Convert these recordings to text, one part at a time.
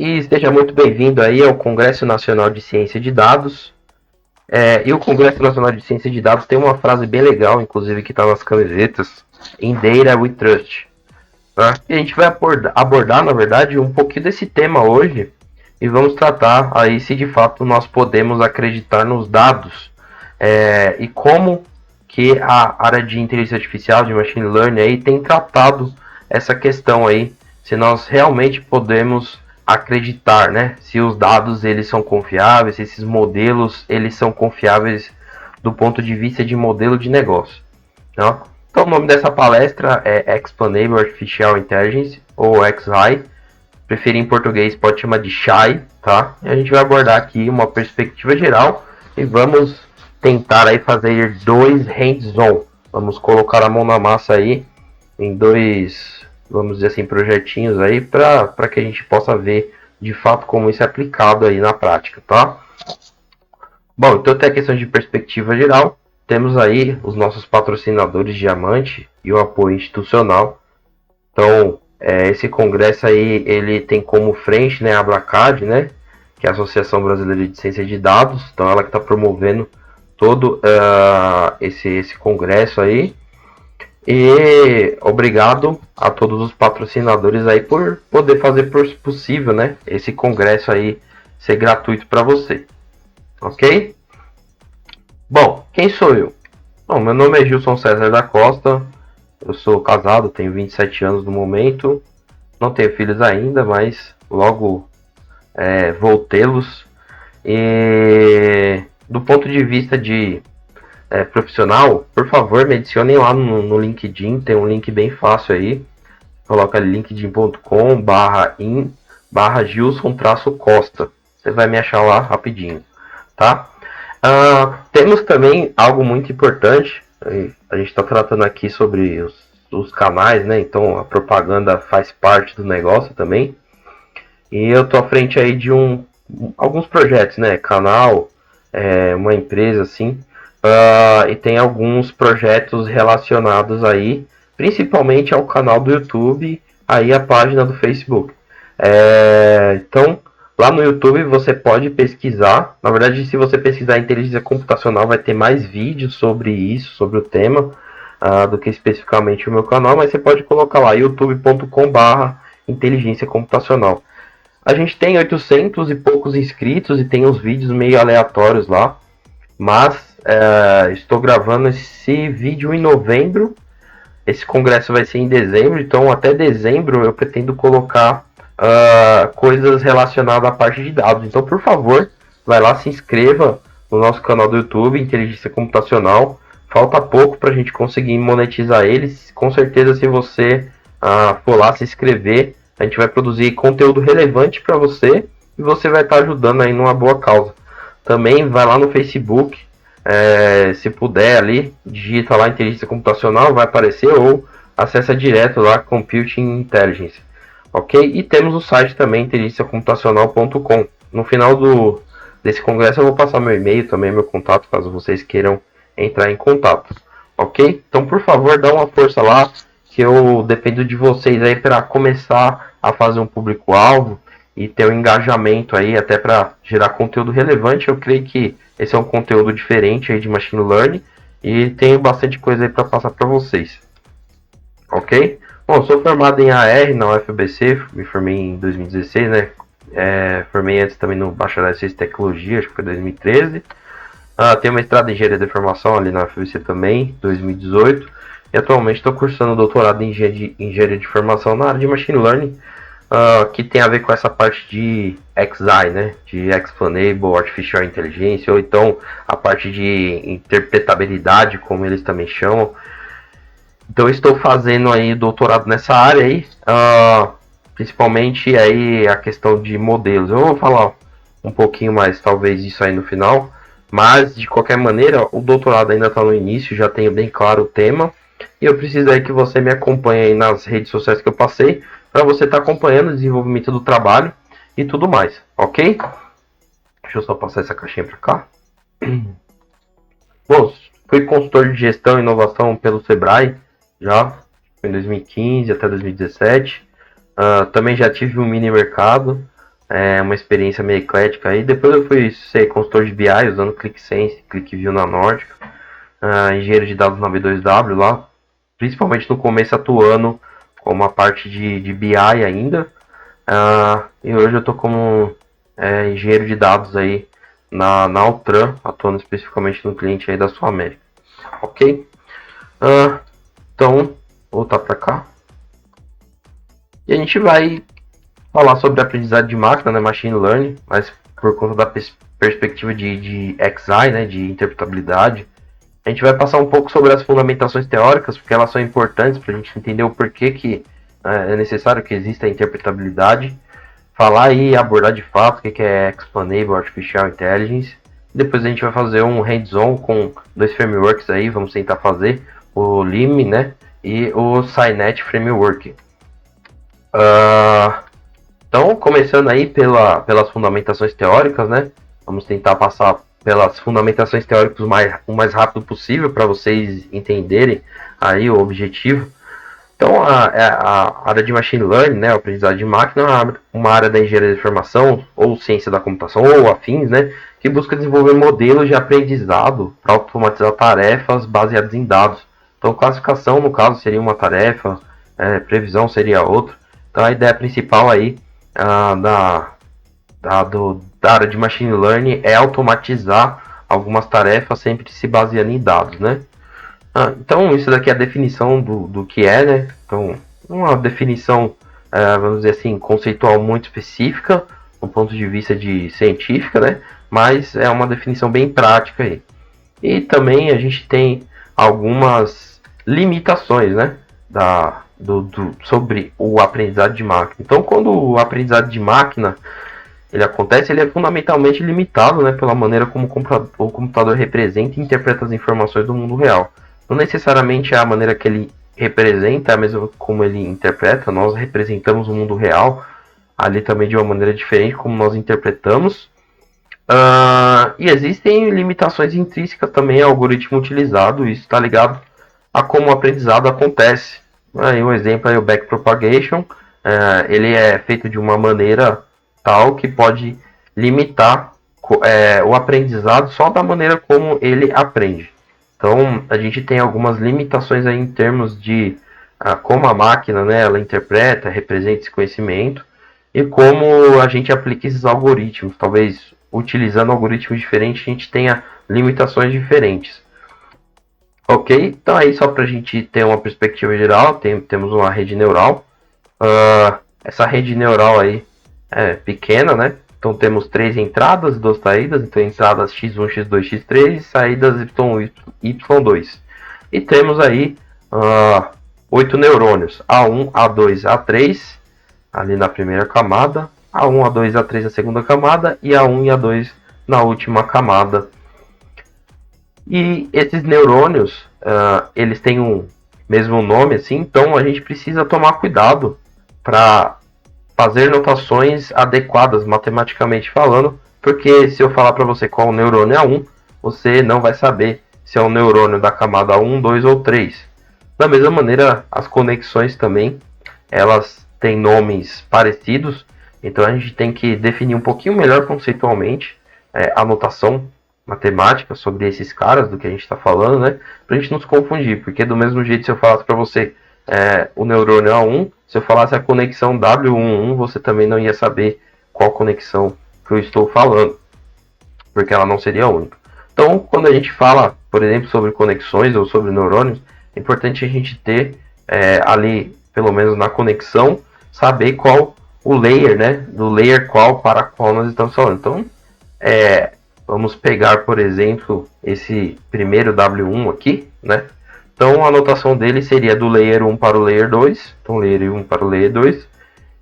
e seja muito bem-vindo aí ao Congresso Nacional de Ciência de Dados. E o Congresso Nacional de Ciência de Dados tem uma frase bem legal, inclusive, que está nas camisetas: In Data We Trust. Tá? E a gente vai abordar, na verdade, um pouquinho desse tema hoje e vamos tratar aí se de fato nós podemos acreditar nos dados e como que a área de inteligência artificial, de machine learning aí tem tratado essa questão aí, se nós realmente podemos acreditar, né, se os dados eles são confiáveis, se esses modelos eles são confiáveis do ponto de vista de modelo de negócio. Tá? Então o nome dessa palestra é Explainable Artificial Intelligence, ou XAI, preferir em português pode chamar de SHAI, tá? E a gente vai abordar aqui uma perspectiva geral e vamos tentar aí fazer 2 hands-on. Vamos colocar a mão na massa aí em 2, vamos dizer assim, projetinhos aí para que a gente possa ver de fato como isso é aplicado aí na prática, tá? Bom, então tem a questão de perspectiva geral. Temos aí os nossos patrocinadores Diamante e o apoio institucional. Então, esse congresso aí, ele tem como frente, né, a Abracad, né, que é a Associação Brasileira de Ciência de Dados. Então, ela que está promovendo todo esse congresso aí. E obrigado a todos os patrocinadores aí por poder fazer possível, né, esse congresso aí ser gratuito para você. Ok? Bom, quem sou eu? Bom, meu nome é Gilson César da Costa. Eu sou casado, tenho 27 anos no momento. Não tenho filhos ainda, mas logo vou tê-los. E do ponto de vista de profissional, por favor, me adicionem lá no LinkedIn. Tem um link bem fácil aí. Coloca ali linkedin.com/Gilson-Costa. Você vai me achar lá rapidinho, tá? Temos também algo muito importante. A gente está tratando aqui sobre os canais, né? Então a propaganda faz parte do negócio também. E eu tô à frente aí de alguns projetos, né? Canal, uma empresa assim. E tem alguns projetos relacionados aí, principalmente ao canal do YouTube, aí a página do Facebook. Então, lá no YouTube você pode pesquisar. Na verdade, se você pesquisar inteligência computacional, vai ter mais vídeos sobre isso, sobre o tema, do que especificamente o meu canal. Mas você pode colocar lá, youtube.com/inteligência computacional. A gente tem 800 e poucos inscritos e tem uns vídeos meio aleatórios lá. Mas estou gravando esse vídeo em novembro. Esse congresso vai ser em dezembro. Então até dezembro eu pretendo colocar coisas relacionadas à parte de dados. Então, por favor, vai lá, se inscreva no nosso canal do YouTube, Inteligência Computacional. Falta pouco para a gente conseguir monetizar eles. Com certeza, se você for lá se inscrever, a gente vai produzir conteúdo relevante para você e você vai estar ajudando aí numa boa causa. Também vai lá no Facebook, se puder ali, digita lá Inteligência Computacional, vai aparecer, ou acessa direto lá Computing Intelligence. Ok? E temos o site também, inteligenciacomputacional.com. No final desse congresso eu vou passar meu e-mail, também meu contato, caso vocês queiram entrar em contato. Ok? Então, por favor, dá uma força lá, que eu dependo de vocês aí para começar a fazer um público-alvo e ter um engajamento aí, até para gerar conteúdo relevante. Eu creio que esse é um conteúdo diferente aí de Machine Learning e tenho bastante coisa aí para passar para vocês. Ok? Bom, sou formado em AR na UFBC, me formei em 2016, né? Formei antes também no Bacharel em Ciência e Tecnologia, acho que foi 2013. Tenho mestrado em Engenharia de Informação ali na UFBC também, 2018. E atualmente estou cursando doutorado em Engenharia de Informação na área de Machine Learning, que tem a ver com essa parte de XAI, né? De Explainable Artificial Intelligence, ou então a parte de interpretabilidade, como eles também chamam. Então eu estou fazendo aí doutorado nessa área aí, principalmente aí a questão de modelos. Eu vou falar um pouquinho mais, talvez, isso aí no final, mas de qualquer maneira o doutorado ainda está no início, já tenho bem claro o tema, e eu preciso aí que você me acompanhe aí nas redes sociais que eu passei, para você estar acompanhando o desenvolvimento do trabalho e tudo mais, ok? Deixa eu só passar essa caixinha para cá. Bom, fui consultor de gestão e inovação pelo Sebrae, já em 2015 até 2017. Também já tive um mini mercado. uma experiência meio eclética aí. Depois eu fui ser consultor de BI usando ClickSense, ClickView na Nordica, engenheiro de dados na V2W lá, principalmente no começo atuando como a parte de BI ainda. E hoje eu estou como engenheiro de dados aí na Altran, atuando especificamente no cliente aí da Sul América. Ok? Então, voltar para cá. E a gente vai falar sobre aprendizagem de máquina, né, machine learning, mas por conta da perspectiva de XI, né, de interpretabilidade. A gente vai passar um pouco sobre as fundamentações teóricas, porque elas são importantes para a gente entender o porquê que é necessário que exista a interpretabilidade. Falar e abordar de fato o que é Explainable Artificial Intelligence. Depois a gente vai fazer um hands-on com dois frameworks aí, vamos tentar fazer o LIM, né, e o Scinet Framework. Então, começando aí pelas fundamentações teóricas, né, vamos tentar passar pelas fundamentações teóricas o mais rápido possível para vocês entenderem aí o objetivo. Então, a área de Machine Learning, né, a aprendizagem de máquina, é uma área da engenharia de informação, ou ciência da computação, ou afins, né, que busca desenvolver modelos de aprendizado para automatizar tarefas baseadas em dados. Então, classificação, no caso, seria uma tarefa, previsão seria outra. Então, a ideia principal aí da área de Machine Learning é automatizar algumas tarefas sempre se baseando em dados, né? Então, isso daqui é a definição do que é, né? Então, uma definição, vamos dizer assim, conceitual muito específica, do ponto de vista de científica, né? Mas é uma definição bem prática aí. E também a gente tem algumas limitações, né? Sobre o aprendizado de máquina. Então, quando o aprendizado de máquina ele acontece, ele é fundamentalmente limitado, né, pela maneira como o computador representa e interpreta as informações do mundo real. Não necessariamente a maneira que ele representa, a mesma como ele interpreta. Nós representamos o mundo real ali também de uma maneira diferente como nós interpretamos. E existem limitações intrínsecas também ao algoritmo utilizado. Isso está ligado a como o aprendizado acontece. Aí um exemplo é o backpropagation. Ele é feito de uma maneira tal que pode limitar o aprendizado só da maneira como ele aprende. Então, a gente tem algumas limitações aí em termos de como a máquina, né, ela interpreta, representa esse conhecimento e como a gente aplica esses algoritmos. Talvez utilizando algoritmos diferentes, a gente tenha limitações diferentes. Ok? Então, aí só para a gente ter uma perspectiva geral, temos uma rede neural. Essa rede neural aí é pequena, né? Então temos 3 entradas e 2 saídas. Então entradas x1, x2, x3 e saídas y1, y2. E temos aí 8 neurônios, A1, A2, A3 ali na primeira camada, A1, A2, A3 na segunda camada e A1 e A2 na última camada. E esses neurônios, eles têm um mesmo nome, assim, então a gente precisa tomar cuidado para fazer notações adequadas matematicamente falando, porque se eu falar para você qual neurônio é 1, você não vai saber se é um neurônio da camada 1, 2 ou 3. Da mesma maneira, as conexões também, elas têm nomes parecidos, então a gente tem que definir um pouquinho melhor conceitualmente a notação matemática sobre esses caras do que a gente está falando, né? Para a gente não se confundir, porque do mesmo jeito se eu falasse para você o neurônio A1, se eu falasse a conexão W11, você também não ia saber qual conexão que eu estou falando, porque ela não seria única. Então, quando a gente fala, por exemplo, sobre conexões ou sobre neurônios, é importante a gente ter ali, pelo menos na conexão, saber qual o layer, né? Do layer qual para qual nós estamos falando. Então, vamos pegar, por exemplo, esse primeiro W1 aqui, né? Então, a anotação dele seria do layer 1 para o layer 2. Então, layer 1 para o layer 2.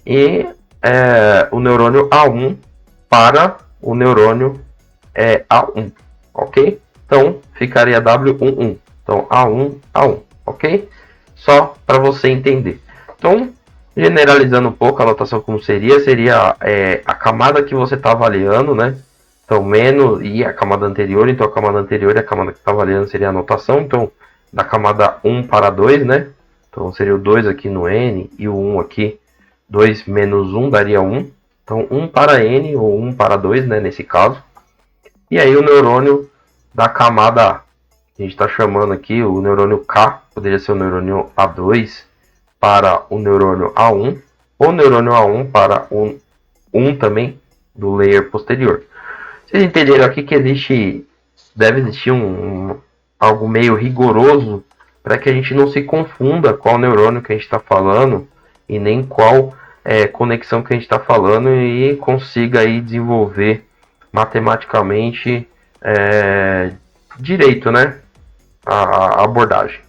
E o neurônio A1 para o neurônio A1. Ok? Então, ficaria W11. Então, A1, A1. Ok? Só para você entender. Então, generalizando um pouco, a anotação como seria a camada que você está avaliando, né? Então, menos e a camada anterior. Então, a camada anterior e a camada que está avaliando seria a anotação. Então, da camada 1 para 2, né? Então seria o 2 aqui no N e o 1 aqui. 2 menos 1 daria 1. Então 1 para N ou 1 para 2, né, nesse caso. E aí o neurônio da camada, que a gente está chamando aqui, o neurônio K, poderia ser o neurônio A2 para o neurônio A1, ou neurônio A1 para o 1 também do layer posterior. Vocês entenderam aqui que deve existir algo meio rigoroso para que a gente não se confunda qual neurônio que a gente está falando e nem qual conexão que a gente está falando e consiga aí desenvolver matematicamente direito, né, a abordagem.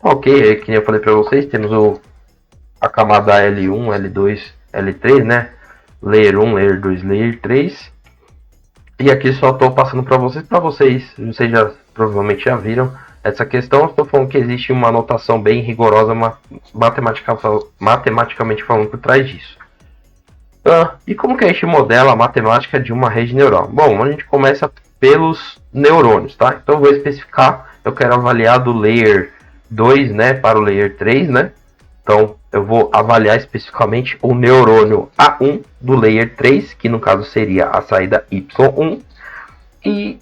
Ok, que eu falei para vocês, temos a camada L1, L2, L3, né, layer 1, layer 2, layer 3. E aqui só estou passando para vocês já provavelmente já viram essa questão. Estou falando que existe uma notação bem rigorosa matematicamente falando por trás disso. E como que a gente modela a matemática de uma rede neural? Bom, a gente começa pelos neurônios, tá? Então eu vou especificar, eu quero avaliar do layer 2, né, para o layer 3, né? Então eu vou avaliar especificamente o neurônio A1 do layer 3, que no caso seria a saída Y1. E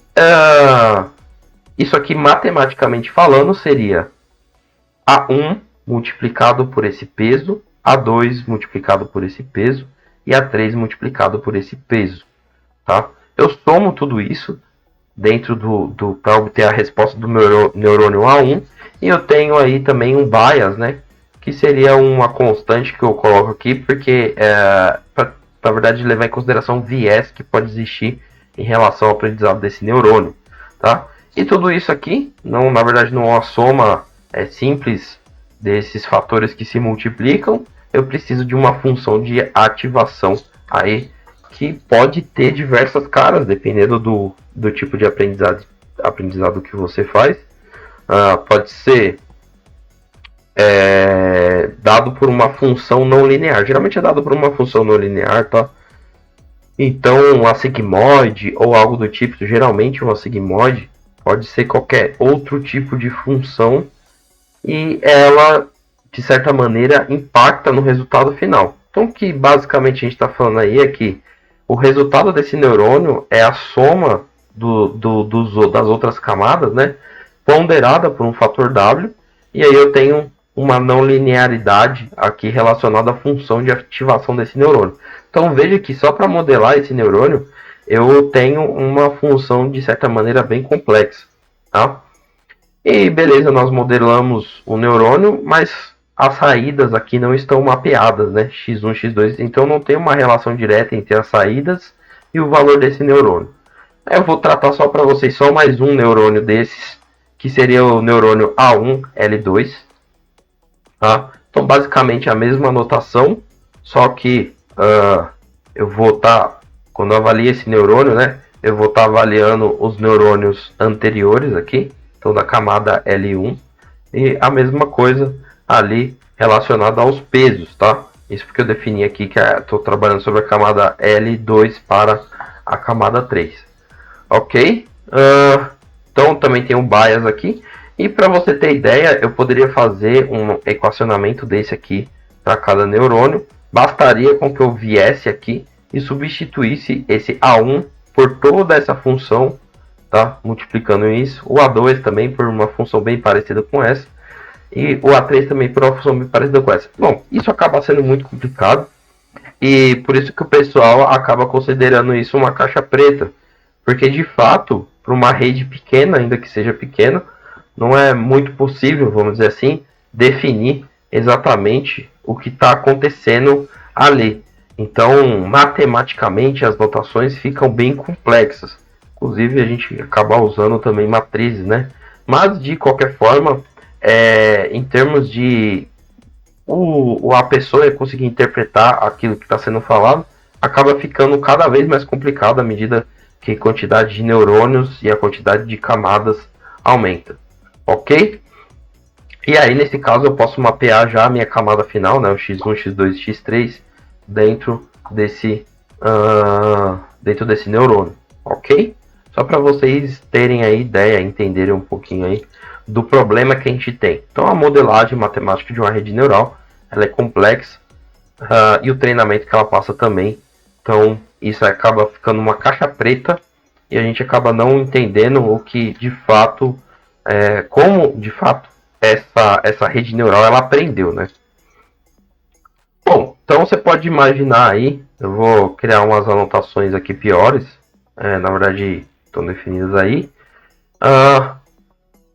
isso aqui matematicamente falando seria A1 multiplicado por esse peso, A2 multiplicado por esse peso e A3 multiplicado por esse peso, tá? Eu somo tudo isso dentro para obter a resposta do meu neurônio A1, e eu tenho aí também um bias, né, que seria uma constante que eu coloco aqui, porque na verdade levar em consideração o viés que pode existir em relação ao aprendizado desse neurônio, tá? E tudo isso aqui, na verdade não é uma soma simples desses fatores que se multiplicam. Eu preciso de uma função de ativação aí que pode ter diversas caras, dependendo do tipo de aprendizado que você faz. Pode ser dado por uma função não linear. Geralmente é dado por uma função não linear, tá? Então, a sigmoide ou algo do tipo, geralmente uma sigmoide pode ser qualquer outro tipo de função e ela, de certa maneira, impacta no resultado final. Então, o que basicamente a gente está falando aí é que o resultado desse neurônio é a soma das outras camadas, né, ponderada por um fator W, e aí eu tenho uma não linearidade aqui relacionada à função de ativação desse neurônio. Então veja que só para modelar esse neurônio eu tenho uma função de certa maneira bem complexa, tá? E beleza, nós modelamos o neurônio, mas as saídas aqui não estão mapeadas, né? X1, X2, então não tem uma relação direta entre as saídas e o valor desse neurônio. Eu vou tratar só para vocês só mais um neurônio desses, que seria o neurônio A1, L2. Tá? Então basicamente a mesma notação, só que eu vou estar, quando eu avalio esse neurônio, né, eu vou estar avaliando os neurônios anteriores aqui, então da camada L1, e a mesma coisa ali relacionada aos pesos, tá? Isso porque eu defini aqui que estou trabalhando sobre a camada L2 para a camada 3. Ok? Então também tem um bias aqui. E para você ter ideia, eu poderia fazer um equacionamento desse aqui para cada neurônio. Bastaria com que eu viesse aqui e substituísse esse A1 por toda essa função, tá? Multiplicando isso. O A2 também por uma função bem parecida com essa. E o A3 também por uma função bem parecida com essa. Bom, isso acaba sendo muito complicado. E por isso que o pessoal acaba considerando isso uma caixa preta. Porque de fato, para uma rede pequena, ainda que seja pequena, não é muito possível, vamos dizer assim, definir exatamente o que está acontecendo ali. Então, matematicamente, as notações ficam bem complexas. Inclusive, a gente acaba usando também matrizes, né? Mas, de qualquer forma, em termos de a pessoa conseguir interpretar aquilo que está sendo falado, acaba ficando cada vez mais complicado à medida que a quantidade de neurônios e a quantidade de camadas aumenta. Ok? E aí, nesse caso, eu posso mapear já a minha camada final, né, o X1, X2 e X3, dentro desse neurônio. Ok? Só para vocês terem a ideia, entenderem um pouquinho aí do problema que a gente tem. Então, a modelagem matemática de uma rede neural, ela é complexa, e o treinamento que ela passa também Então isso acaba ficando uma caixa preta e a gente acaba não entendendo o que de fato, como de fato essa rede neural ela aprendeu, né? Bom, então você pode imaginar aí, eu vou criar umas anotações aqui piores, na verdade estão definidas aí,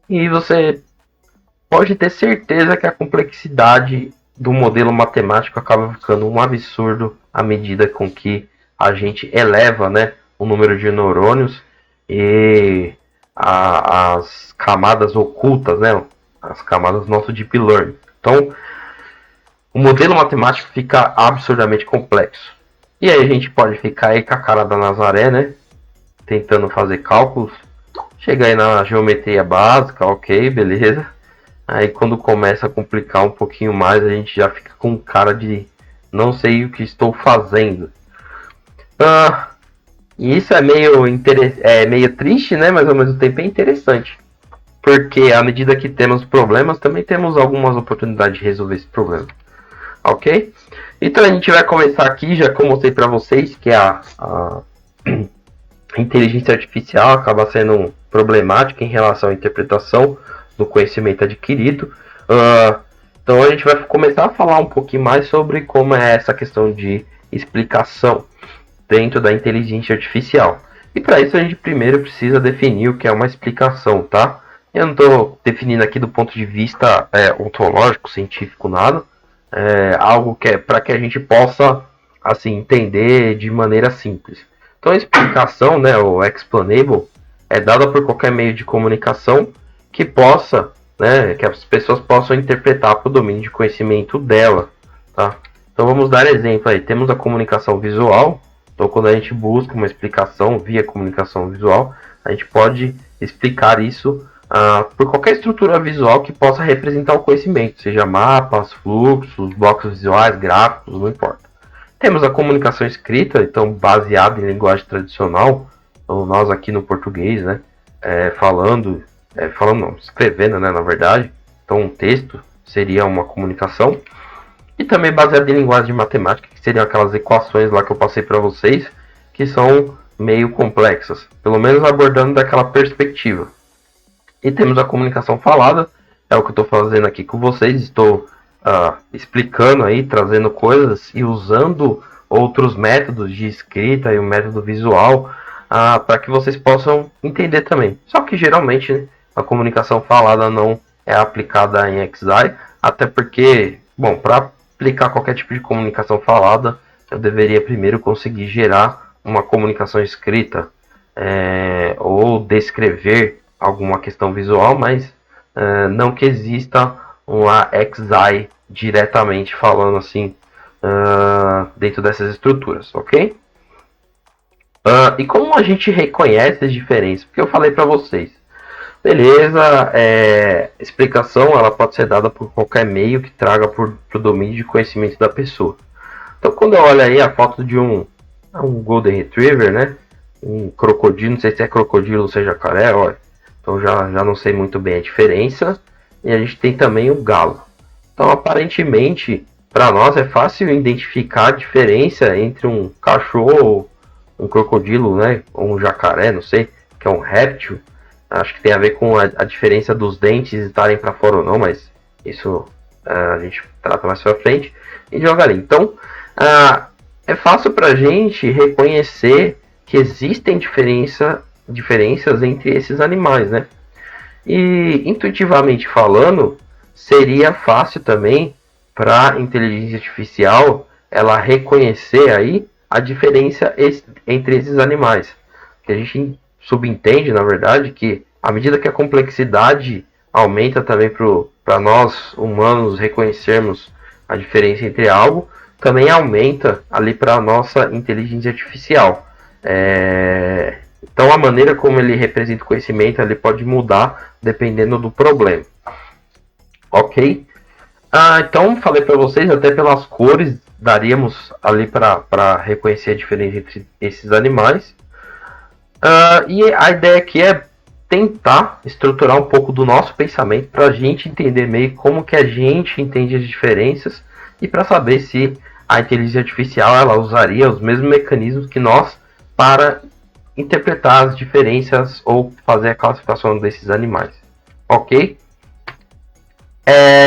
e você pode ter certeza que a complexidade do modelo matemático acaba ficando um absurdo à medida com que a gente eleva, né, o número de neurônios e as camadas ocultas, né, as camadas do nosso deep learning. Então, o modelo matemático fica absurdamente complexo. E aí a gente pode ficar aí com a cara da Nazaré, né, tentando fazer cálculos. Chega aí na geometria básica, ok, beleza. Aí quando começa a complicar um pouquinho mais, a gente já fica com cara de não sei o que estou fazendo. E isso é meio triste, né? Mas ao mesmo tempo é interessante. Porque à medida que temos problemas, também temos algumas oportunidades de resolver esse problema. Ok? Então a gente vai começar aqui, já que eu mostrei para vocês que a inteligência artificial acaba sendo problemática em relação à interpretação do conhecimento adquirido. Então a gente vai começar a falar um pouquinho mais sobre como é essa questão de explicação dentro da inteligência artificial. E para isso a gente primeiro precisa definir o que é uma explicação, tá? Eu não estou definindo aqui do ponto de vista ontológico, científico, nada. Algo que é para que a gente possa assim entender de maneira simples. Então a explicação, né, o explainable, é dada por qualquer meio de comunicação que possa, né, que as pessoas possam interpretar para o domínio de conhecimento dela, tá? Então vamos dar exemplo aí. Temos a comunicação visual. Então quando a gente busca uma explicação via comunicação visual, a gente pode explicar isso por qualquer estrutura visual que possa representar o conhecimento, seja mapas, fluxos, blocos visuais, gráficos, não importa. Temos a comunicação escrita, então baseada em linguagem tradicional, então, nós aqui no português, né, escrevendo, né, na verdade. Então um texto seria uma comunicação. E também baseado em linguagem de matemática, que seriam aquelas equações lá que eu passei para vocês, que são meio complexas, pelo menos abordando daquela perspectiva. E temos a comunicação falada, é o que eu estou fazendo aqui com vocês, estou explicando aí, trazendo coisas e usando outros métodos de escrita e o método visual para que vocês possam entender também. Só que geralmente, né, a comunicação falada não é aplicada em XI, até porque, bom, para aplicar qualquer tipo de comunicação falada, eu deveria primeiro conseguir gerar uma comunicação escrita ou descrever alguma questão visual, mas não que exista uma XI diretamente falando assim dentro dessas estruturas, ok? E como a gente reconhece as diferenças? Porque eu falei para vocês, beleza, explicação ela pode ser dada por qualquer meio que traga para o domínio de conhecimento da pessoa. Então quando eu olho aí a foto de um Golden Retriever, né, um crocodilo, não sei se é crocodilo ou se é jacaré, olha, então já não sei muito bem a diferença. E a gente tem também o galo. Então aparentemente para nós é fácil identificar a diferença entre um cachorro, um crocodilo, né, ou um jacaré, não sei, que é um réptil. Acho que tem a ver com a diferença dos dentes estarem para fora ou não, mas isso a gente trata mais para frente e joga ali. Então é fácil para a gente reconhecer que existem diferenças entre esses animais, né? E intuitivamente falando, seria fácil também para a inteligência artificial ela reconhecer aí a diferença entre esses animais. Que a gente subentende, na verdade, que à medida que a complexidade aumenta também para nós humanos reconhecermos a diferença entre algo, também aumenta ali para a nossa inteligência artificial. Então a maneira como ele representa o conhecimento ele pode mudar dependendo do problema. Ok? Então falei para vocês, até pelas cores daríamos ali para reconhecer a diferença entre esses animais. E a ideia aqui é tentar estruturar um pouco do nosso pensamento para a gente entender meio como que a gente entende as diferenças e para saber se a inteligência artificial ela usaria os mesmos mecanismos que nós para interpretar as diferenças ou fazer a classificação desses animais. Ok?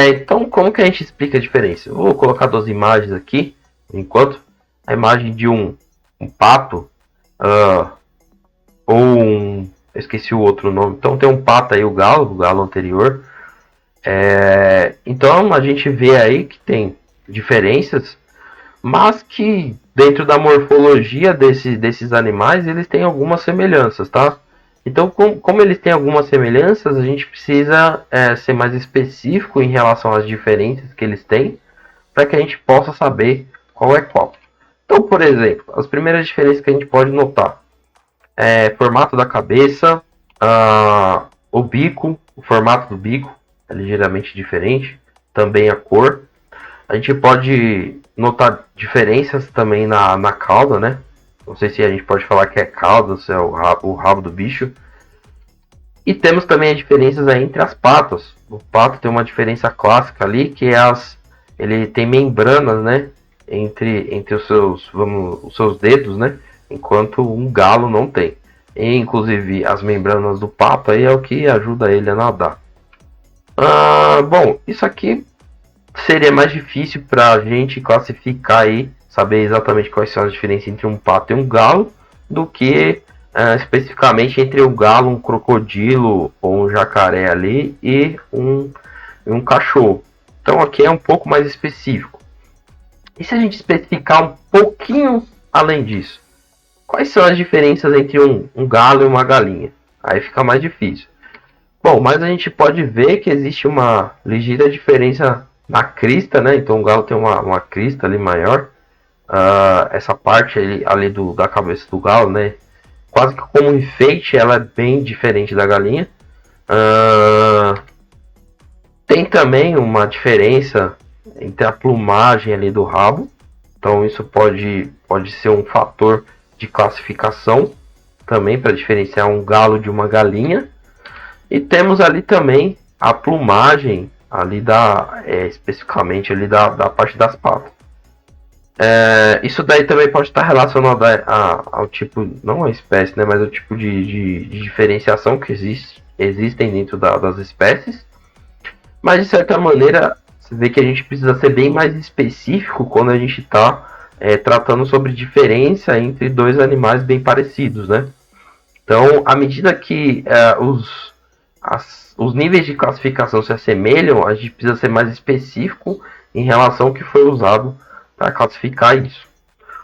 Então, como que a gente explica a diferença? Eu vou colocar duas imagens aqui, enquanto a imagem de um pato ou um... Eu esqueci o outro nome. Então tem um pato aí, o galo anterior. Então a gente vê aí que tem diferenças, mas que dentro da morfologia desses animais eles têm algumas semelhanças, tá? Então, como eles têm algumas semelhanças, a gente precisa ser mais específico em relação às diferenças que eles têm, para que a gente possa saber qual é qual. Então, por exemplo, as primeiras diferenças que a gente pode notar formato da cabeça, o bico, o formato do bico é ligeiramente diferente, também a cor. A gente pode notar diferenças também na cauda, né? Não sei se a gente pode falar que é cauda, se é o rabo do bicho. E temos também as diferenças aí entre as patas. O pato tem uma diferença clássica ali, que ele tem membranas, né? Entre os seus dedos, né? Enquanto um galo não tem. E, inclusive, as membranas do pato aí é o que ajuda ele a nadar. Bom, isso aqui seria mais difícil para a gente classificar aí, saber exatamente quais são as diferenças entre um pato e um galo, do que especificamente entre um galo, um crocodilo ou um jacaré ali e um cachorro. Então aqui é um pouco mais específico. E se a gente especificar um pouquinho além disso? Quais são as diferenças entre um galo e uma galinha? Aí fica mais difícil. Bom, mas a gente pode ver que existe uma ligeira diferença na crista, né? Então o galo tem uma crista ali maior. Essa parte ali da cabeça do galo, né? Quase que como enfeite, ela é bem diferente da galinha. Tem também uma diferença entre a plumagem ali do rabo. Então isso pode ser um fator de classificação também para diferenciar um galo de uma galinha. E temos ali também a plumagem ali especificamente ali da parte das patas. Isso daí também pode estar relacionado ao tipo, não a espécie, né, mas ao tipo de diferenciação que existem dentro das espécies. Mas de certa maneira, você vê que a gente precisa ser bem mais específico quando a gente está tratando sobre diferença entre dois animais bem parecidos, né? Então, à medida que os níveis de classificação se assemelham, a gente precisa ser mais específico em relação ao que foi usado para classificar isso.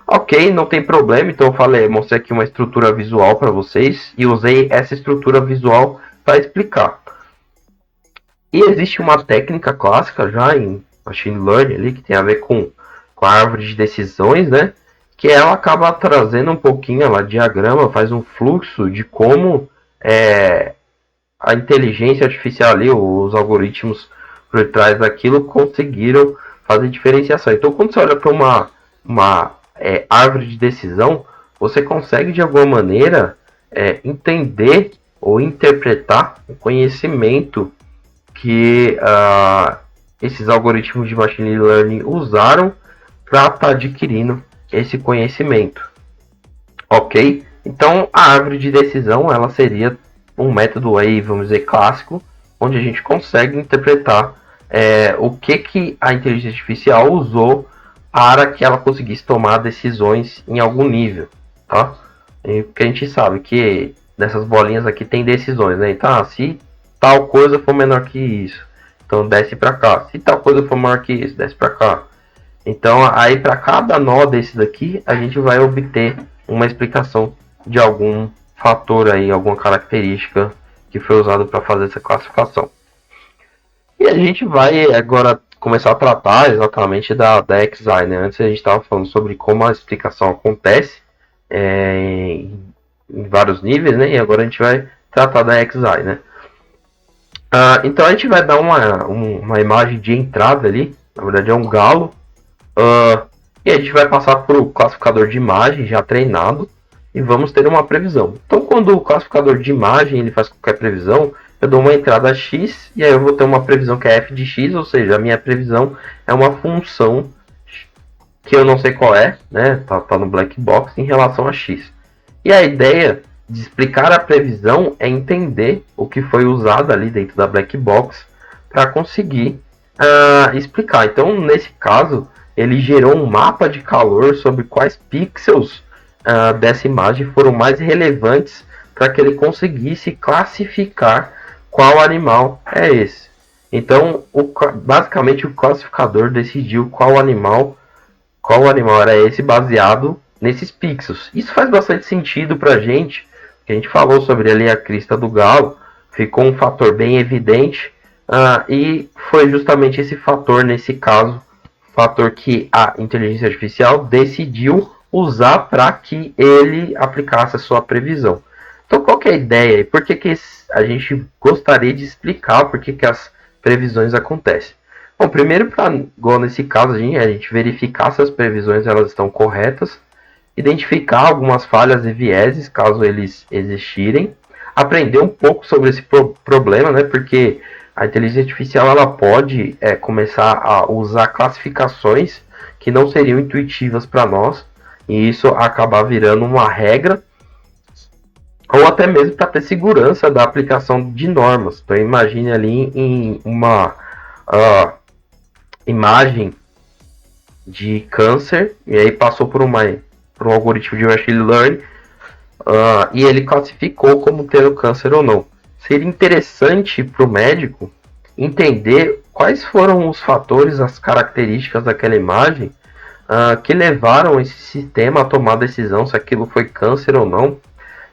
Ok, não tem problema, então eu mostrei aqui uma estrutura visual para vocês e usei essa estrutura visual para explicar. E existe uma técnica clássica já em Machine Learning ali, que tem a ver com a árvore de decisões, né? Que ela acaba trazendo um pouquinho, ela diagrama, faz um fluxo de como a inteligência artificial ali, os algoritmos por trás daquilo conseguiram fazer diferenciação. Então, quando você olha para uma árvore de decisão, você consegue de alguma maneira entender ou interpretar o conhecimento que esses algoritmos de machine learning usaram para estar adquirindo esse conhecimento. Ok? Então, a árvore de decisão ela seria um método aí, vamos dizer, clássico, onde a gente consegue interpretar o que a inteligência artificial usou para que ela conseguisse tomar decisões em algum nível, tá? E porque a gente sabe que nessas bolinhas aqui tem decisões, né? Então, se tal coisa for menor que isso, então desce para cá. Se tal coisa for maior que isso, desce para cá. Então, aí para cada nó desse daqui, a gente vai obter uma explicação de algum fator aí, alguma característica que foi usado para fazer essa classificação. E a gente vai agora começar a tratar exatamente da XI, né? Antes a gente estava falando sobre como a explicação acontece em vários níveis, né? E agora a gente vai tratar da XI, né? Então a gente vai dar uma imagem de entrada ali, na verdade é um galo, e a gente vai passar para o classificador de imagem já treinado e vamos ter uma previsão. Então quando o classificador de imagem ele faz qualquer previsão, eu dou uma entrada x e aí eu vou ter uma previsão que é f de x, ou seja, a minha previsão é uma função que eu não sei qual é, né? Tá no black box em relação a X. E a ideia de explicar a previsão é entender o que foi usado ali dentro da black box para conseguir explicar. Então, nesse caso, ele gerou um mapa de calor sobre quais pixels dessa imagem foram mais relevantes para que ele conseguisse classificar qual animal é esse. Então, basicamente, o classificador decidiu qual animal era esse baseado nesses pixels. Isso faz bastante sentido para a gente, que a gente falou sobre ali a crista do galo, ficou um fator bem evidente, e foi justamente esse fator, nesse caso, fator que a inteligência artificial decidiu usar para que ele aplicasse a sua previsão. Então, qual que é a ideia e por que a gente gostaria de explicar por que as previsões acontecem? Bom, primeiro, igual nesse caso, a gente verificar se as previsões elas estão corretas, identificar algumas falhas e vieses, caso eles existirem, aprender um pouco sobre esse problema, né? Porque a inteligência artificial ela pode começar a usar classificações que não seriam intuitivas para nós, e isso acabar virando uma regra, ou até mesmo para ter segurança da aplicação de normas. Então imagine ali em uma imagem de câncer, e aí passou por um algoritmo de machine learning, e ele classificou como tendo câncer ou não. Seria interessante para o médico entender quais foram os fatores, as características daquela imagem que levaram esse sistema a tomar a decisão se aquilo foi câncer ou não,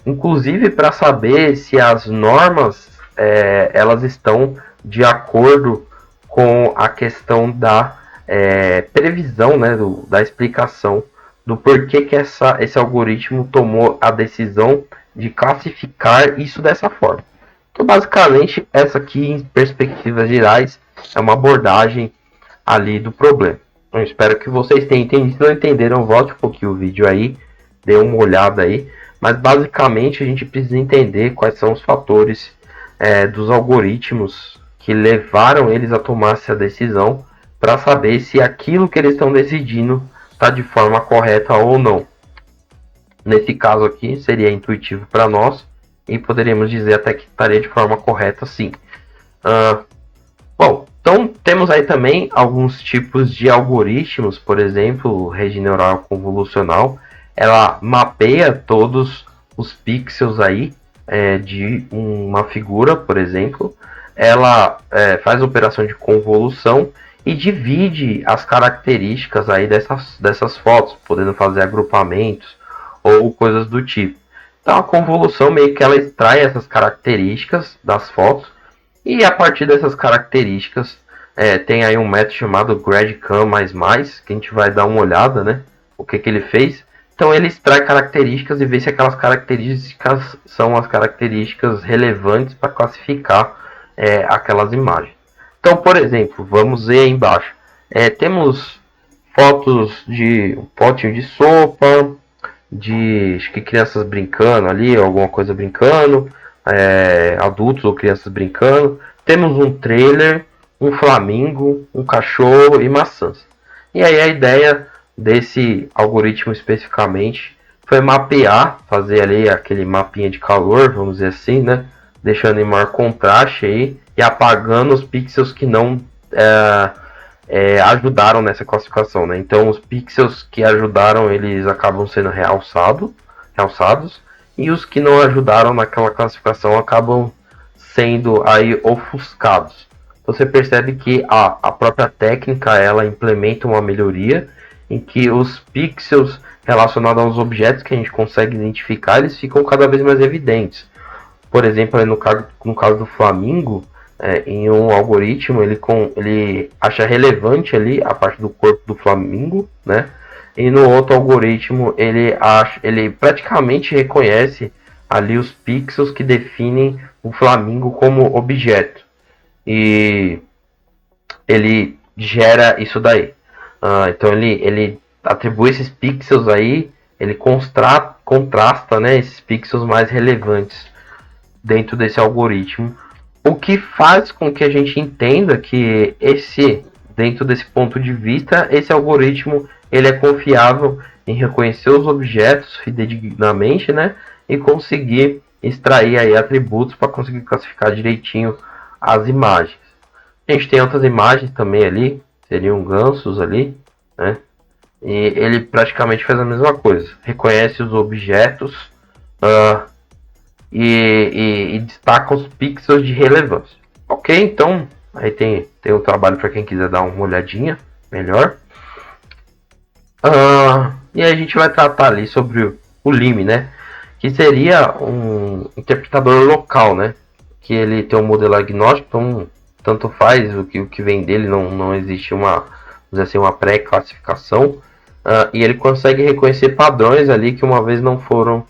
inclusive para saber se as normas elas estão de acordo com a questão da previsão, né, da explicação do porquê que esse algoritmo tomou a decisão de classificar isso dessa forma. Então, basicamente, essa aqui, em perspectivas gerais, é uma abordagem ali do problema. Eu espero que vocês tenham entendido. Se não entenderam, volte um pouquinho o vídeo aí, dê uma olhada aí. Mas, basicamente, a gente precisa entender quais são os fatores dos algoritmos que levaram eles a tomar essa decisão, para saber se aquilo que eles estão decidindo está de forma correta ou não. Nesse caso aqui, seria intuitivo para nós, e poderíamos dizer até que estaria de forma correta, sim. Bom, então temos aí também alguns tipos de algoritmos, por exemplo, rede neural convolucional. Ela mapeia todos os pixels aí de uma figura, por exemplo. Ela faz operação de convolução e divide as características aí dessas fotos, podendo fazer agrupamentos ou coisas do tipo. Então a convolução meio que ela extrai essas características das fotos, e a partir dessas características tem aí um método chamado GradCam++, que a gente vai dar uma olhada, né, o que ele fez. Então ele extrai características e vê se aquelas características são as características relevantes para classificar aquelas imagens. Então, por exemplo, vamos ver aí embaixo. Temos fotos de um potinho de sopa, de acho que crianças brincando ali, alguma coisa brincando, adultos ou crianças brincando. Temos um trailer, um flamingo, um cachorro e maçãs. E aí a ideia desse algoritmo especificamente foi mapear, fazer ali aquele mapinha de calor, vamos dizer assim, né? Deixando em maior contraste aí e apagando os pixels que não ajudaram nessa classificação, né? Então os pixels que ajudaram, eles acabam sendo realçados, e os que não ajudaram naquela classificação acabam sendo aí ofuscados. Então você percebe que a própria técnica ela implementa uma melhoria em que os pixels relacionados aos objetos que a gente consegue identificar, eles ficam cada vez mais evidentes. Por exemplo, no caso do flamingo, em um algoritmo, ele acha relevante ali a parte do corpo do flamingo, né? E no outro algoritmo, ele praticamente reconhece ali os pixels que definem o flamingo como objeto. E ele gera isso daí. Então ele atribui esses pixels aí, ele contrasta, né, esses pixels mais relevantes dentro desse algoritmo, o que faz com que a gente entenda que dentro desse ponto de vista, esse algoritmo ele é confiável em reconhecer os objetos fidedignamente, né, e conseguir extrair aí atributos para conseguir classificar direitinho as imagens. A gente tem outras imagens também ali, seriam gansos ali, né? E ele praticamente faz a mesma coisa, reconhece os objetos e destaca os pixels de relevância. Ok, então aí tem um trabalho para quem quiser dar uma olhadinha melhor. E aí a gente vai tratar ali sobre o LIM, né? Que seria um interpretador local, né? Que ele tem um modelo agnóstico, então tanto faz o que vem dele, não existe uma pré-classificação. E ele consegue reconhecer padrões ali que uma vez não foram,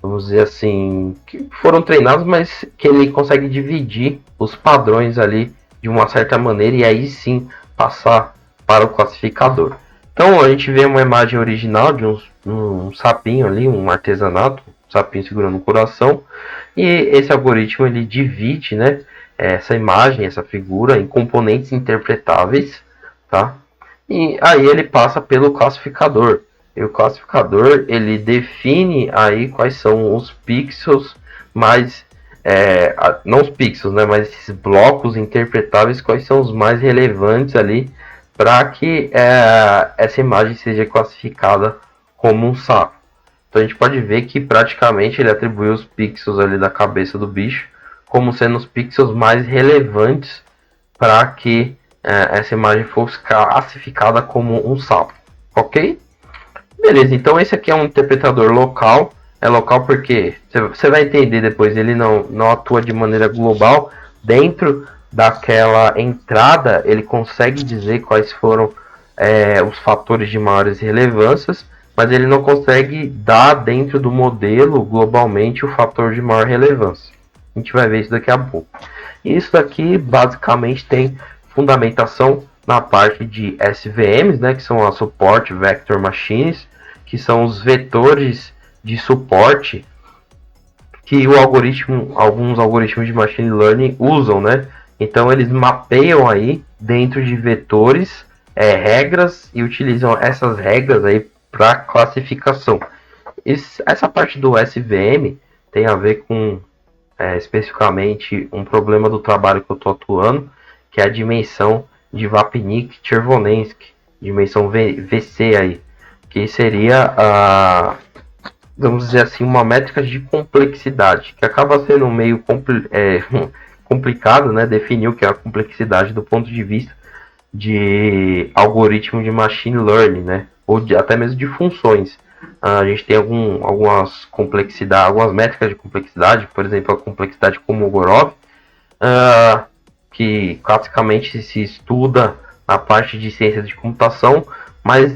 vamos dizer assim, que foram treinados, mas que ele consegue dividir os padrões ali de uma certa maneira e aí sim passar para o classificador. Então a gente vê uma imagem original de um sapinho ali, um artesanato, um sapinho segurando um coração, e esse algoritmo ele divide, né, essa imagem, essa figura em componentes interpretáveis, tá? E aí ele passa pelo classificador. E o classificador ele define aí quais são os pixels mais não os pixels, né, mas esses blocos interpretáveis, quais são os mais relevantes ali para que essa imagem seja classificada como um sapo. Então a gente pode ver que praticamente ele atribuiu os pixels ali da cabeça do bicho como sendo os pixels mais relevantes para que essa imagem fosse classificada como um sapo. Ok? Beleza, então esse aqui é um interpretador local. É local porque você vai entender depois, ele não atua de maneira global. Dentro daquela entrada, ele consegue dizer quais foram os fatores de maiores relevâncias, mas ele não consegue dar dentro do modelo globalmente o fator de maior relevância. A gente vai ver isso daqui a pouco. Isso daqui basicamente tem fundamentação na parte de SVMs, né, que são a Support Vector Machines, que são os vetores de suporte que alguns algoritmos de machine learning usam, né? Então eles mapeiam aí dentro de vetores regras e utilizam essas regras aí para classificação. Essa parte do SVM tem a ver com especificamente um problema do trabalho que eu estou atuando, que é a dimensão de Vapnik-Chervolensky, dimensão VC aí, que seria vamos dizer assim, uma métrica de complexidade, que acaba sendo meio complicado, né, definir o que é a complexidade do ponto de vista de algoritmo de machine learning, né, ou até mesmo de funções. A gente tem algumas complexidades, algumas métricas de complexidade, por exemplo, a complexidade Kolmogorov, que classicamente se estuda na parte de ciências de computação, mas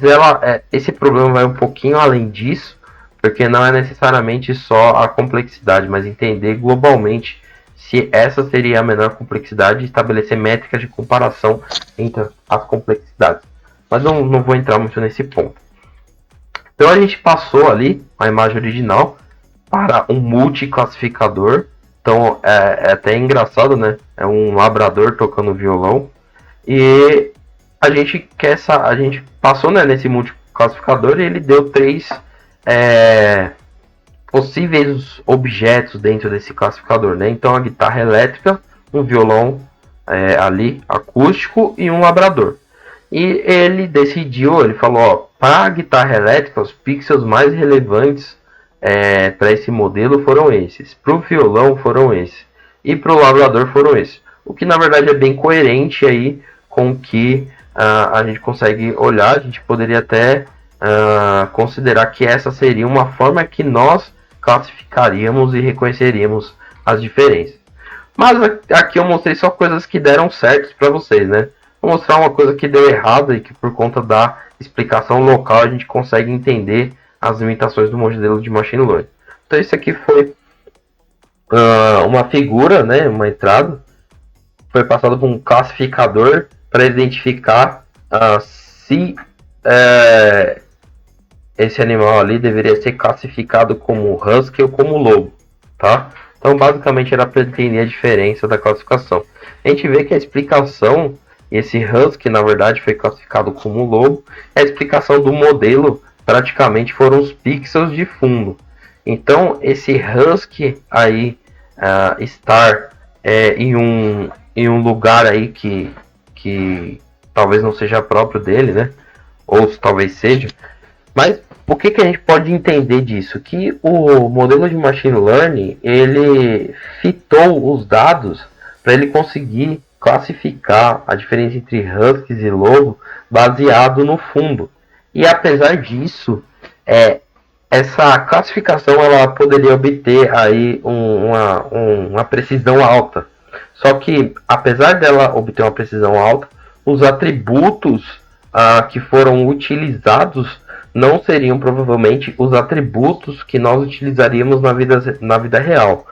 esse problema vai um pouquinho além disso, porque não é necessariamente só a complexidade, mas entender globalmente se essa seria a menor complexidade e estabelecer métricas de comparação entre as complexidades. Mas não vou entrar muito nesse ponto. Então a gente passou ali a imagem original para um multiclassificador. Então é até engraçado, né? É um labrador tocando violão. E a gente passou, né, nesse multiclassificador e ele deu 3 possíveis objetos dentro desse classificador, né? Então a guitarra elétrica, um violão ali acústico e um labrador. E ele decidiu, ele falou, ó, para a guitarra elétrica, os pixels mais relevantes para esse modelo foram esses. Para o violão foram esses. E para o labrador foram esses. O que na verdade é bem coerente aí com o que a gente consegue olhar. A gente poderia até considerar que essa seria uma forma que nós classificaríamos e reconheceríamos as diferenças. Mas aqui eu mostrei só coisas que deram certo para vocês, né? Vou mostrar uma coisa que deu errado e que por conta da explicação local a gente consegue entender as limitações do modelo de machine learning. Então isso aqui foi uma figura, né, uma entrada, foi passado por um classificador para identificar se esse animal ali deveria ser classificado como husky ou como lobo, tá? Então basicamente era para entender a diferença da classificação. A gente vê que a explicação Esse husky, na verdade, foi classificado como lobo. A explicação do modelo praticamente foram os pixels de fundo. Então, esse husky aí estar em um lugar aí que talvez não seja próprio dele, né? Ou talvez seja. Mas o que a gente pode entender disso? Que o modelo de machine learning, ele fitou os dados para ele conseguir classificar a diferença entre huskies e lobo baseado no fundo. E apesar disso, essa classificação ela poderia obter aí uma precisão alta. Só que, apesar dela obter uma precisão alta, os atributos que foram utilizados não seriam provavelmente os atributos que nós utilizaríamos na vida real.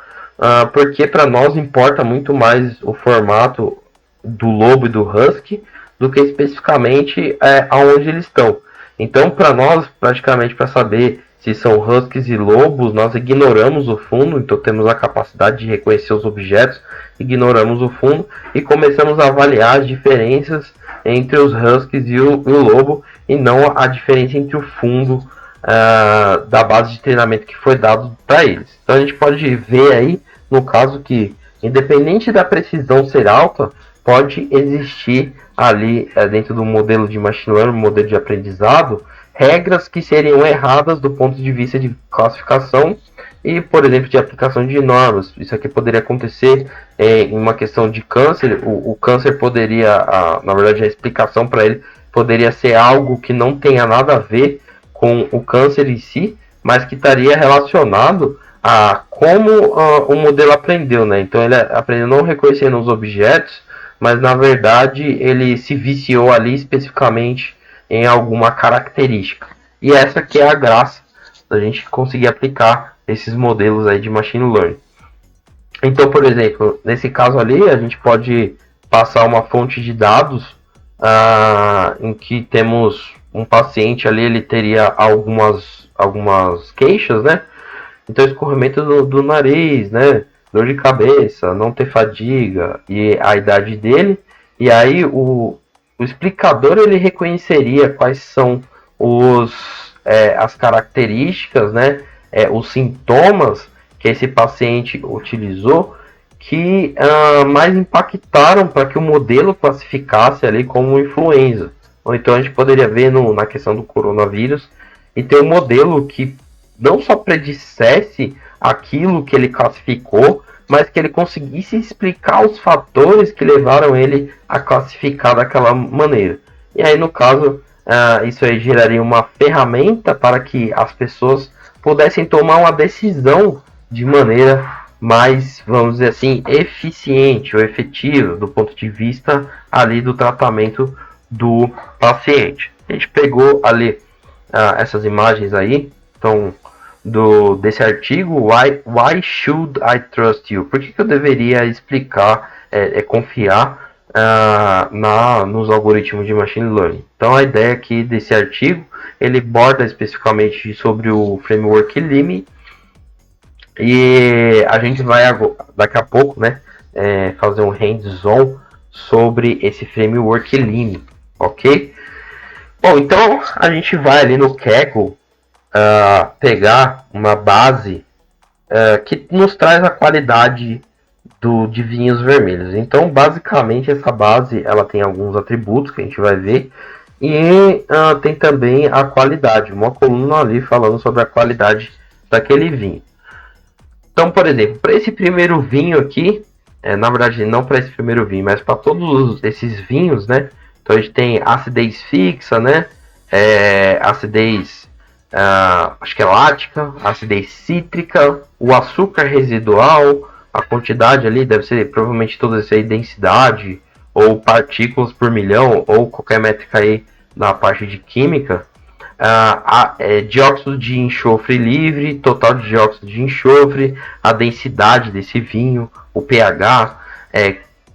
Porque para nós importa muito mais o formato do lobo e do husky do que especificamente aonde eles estão. Então, para nós, praticamente para saber se são huskies e lobos, nós ignoramos o fundo, então temos a capacidade de reconhecer os objetos, ignoramos o fundo e começamos a avaliar as diferenças entre os huskies e o lobo, e não a diferença entre o fundo da base de treinamento que foi dado para eles. Então a gente pode ver aí, no caso, que independente da precisão ser alta, pode existir ali dentro do modelo de machine learning, modelo de aprendizado, regras que seriam erradas do ponto de vista de classificação e, por exemplo, de aplicação de normas. Isso aqui poderia acontecer em uma questão de câncer. O câncer poderia, na verdade, a explicação para ele poderia ser algo que não tenha nada a ver com o câncer em si, mas que estaria relacionado a como o modelo aprendeu, né? Então ele aprendeu não reconhecendo os objetos, mas na verdade ele se viciou ali especificamente em alguma característica. E essa que é a graça da gente conseguir aplicar esses modelos aí de machine learning. Então, por exemplo, nesse caso ali, a gente pode passar uma fonte de dados em que temos um paciente ali, ele teria algumas queixas, né? Então, escorrimento do nariz, né? Dor de cabeça, não ter fadiga e a idade dele. E aí o explicador ele reconheceria quais são as características, né, os sintomas que esse paciente utilizou que mais impactaram para que o modelo classificasse ali como influenza. Ou então a gente poderia ver na questão do coronavírus e ter um modelo que não só predissesse aquilo que ele classificou, mas que ele conseguisse explicar os fatores que levaram ele a classificar daquela maneira. E aí, no caso, isso aí geraria uma ferramenta para que as pessoas pudessem tomar uma decisão de maneira mais, vamos dizer assim, eficiente ou efetiva do ponto de vista ali do tratamento do paciente. A gente pegou ali essas imagens aí, então desse artigo, why should I trust you? Por que eu deveria explicar, confiar nos algoritmos de machine learning? Então a ideia aqui desse artigo, ele borda especificamente sobre o framework LIMI, e a gente vai daqui a pouco, né, fazer um hands-on sobre esse framework LIMI, ok? Bom, então a gente vai ali no Kaggle pegar uma base que nos traz a qualidade de vinhos vermelhos. Então, basicamente, essa base ela tem alguns atributos que a gente vai ver e tem também a qualidade, uma coluna ali falando sobre a qualidade daquele vinho. Então, por exemplo, para esse primeiro vinho aqui, na verdade não para esse primeiro vinho, mas para todos esses vinhos, né? Então a gente tem acidez fixa, né? Acidez acho que é lática, acidez cítrica, o açúcar residual, a quantidade ali deve ser provavelmente toda essa densidade ou partículas por milhão ou qualquer métrica aí na parte de química. Dióxido de enxofre livre, total de dióxido de enxofre, a densidade desse vinho, o pH,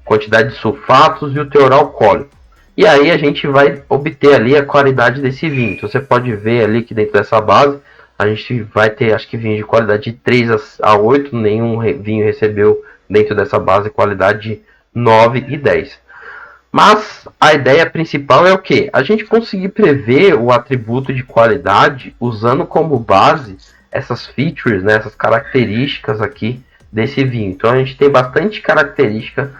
quantidade de sulfatos e o teor alcoólico. E aí a gente vai obter ali a qualidade desse vinho. Então você pode ver ali que dentro dessa base a gente vai ter, acho que vinho de qualidade de 3 a 8, nenhum vinho recebeu dentro dessa base qualidade de 9 e 10. Mas a ideia principal é o que? A gente conseguir prever o atributo de qualidade usando como base essas features, né, essas características aqui desse vinho. Então a gente tem bastante característica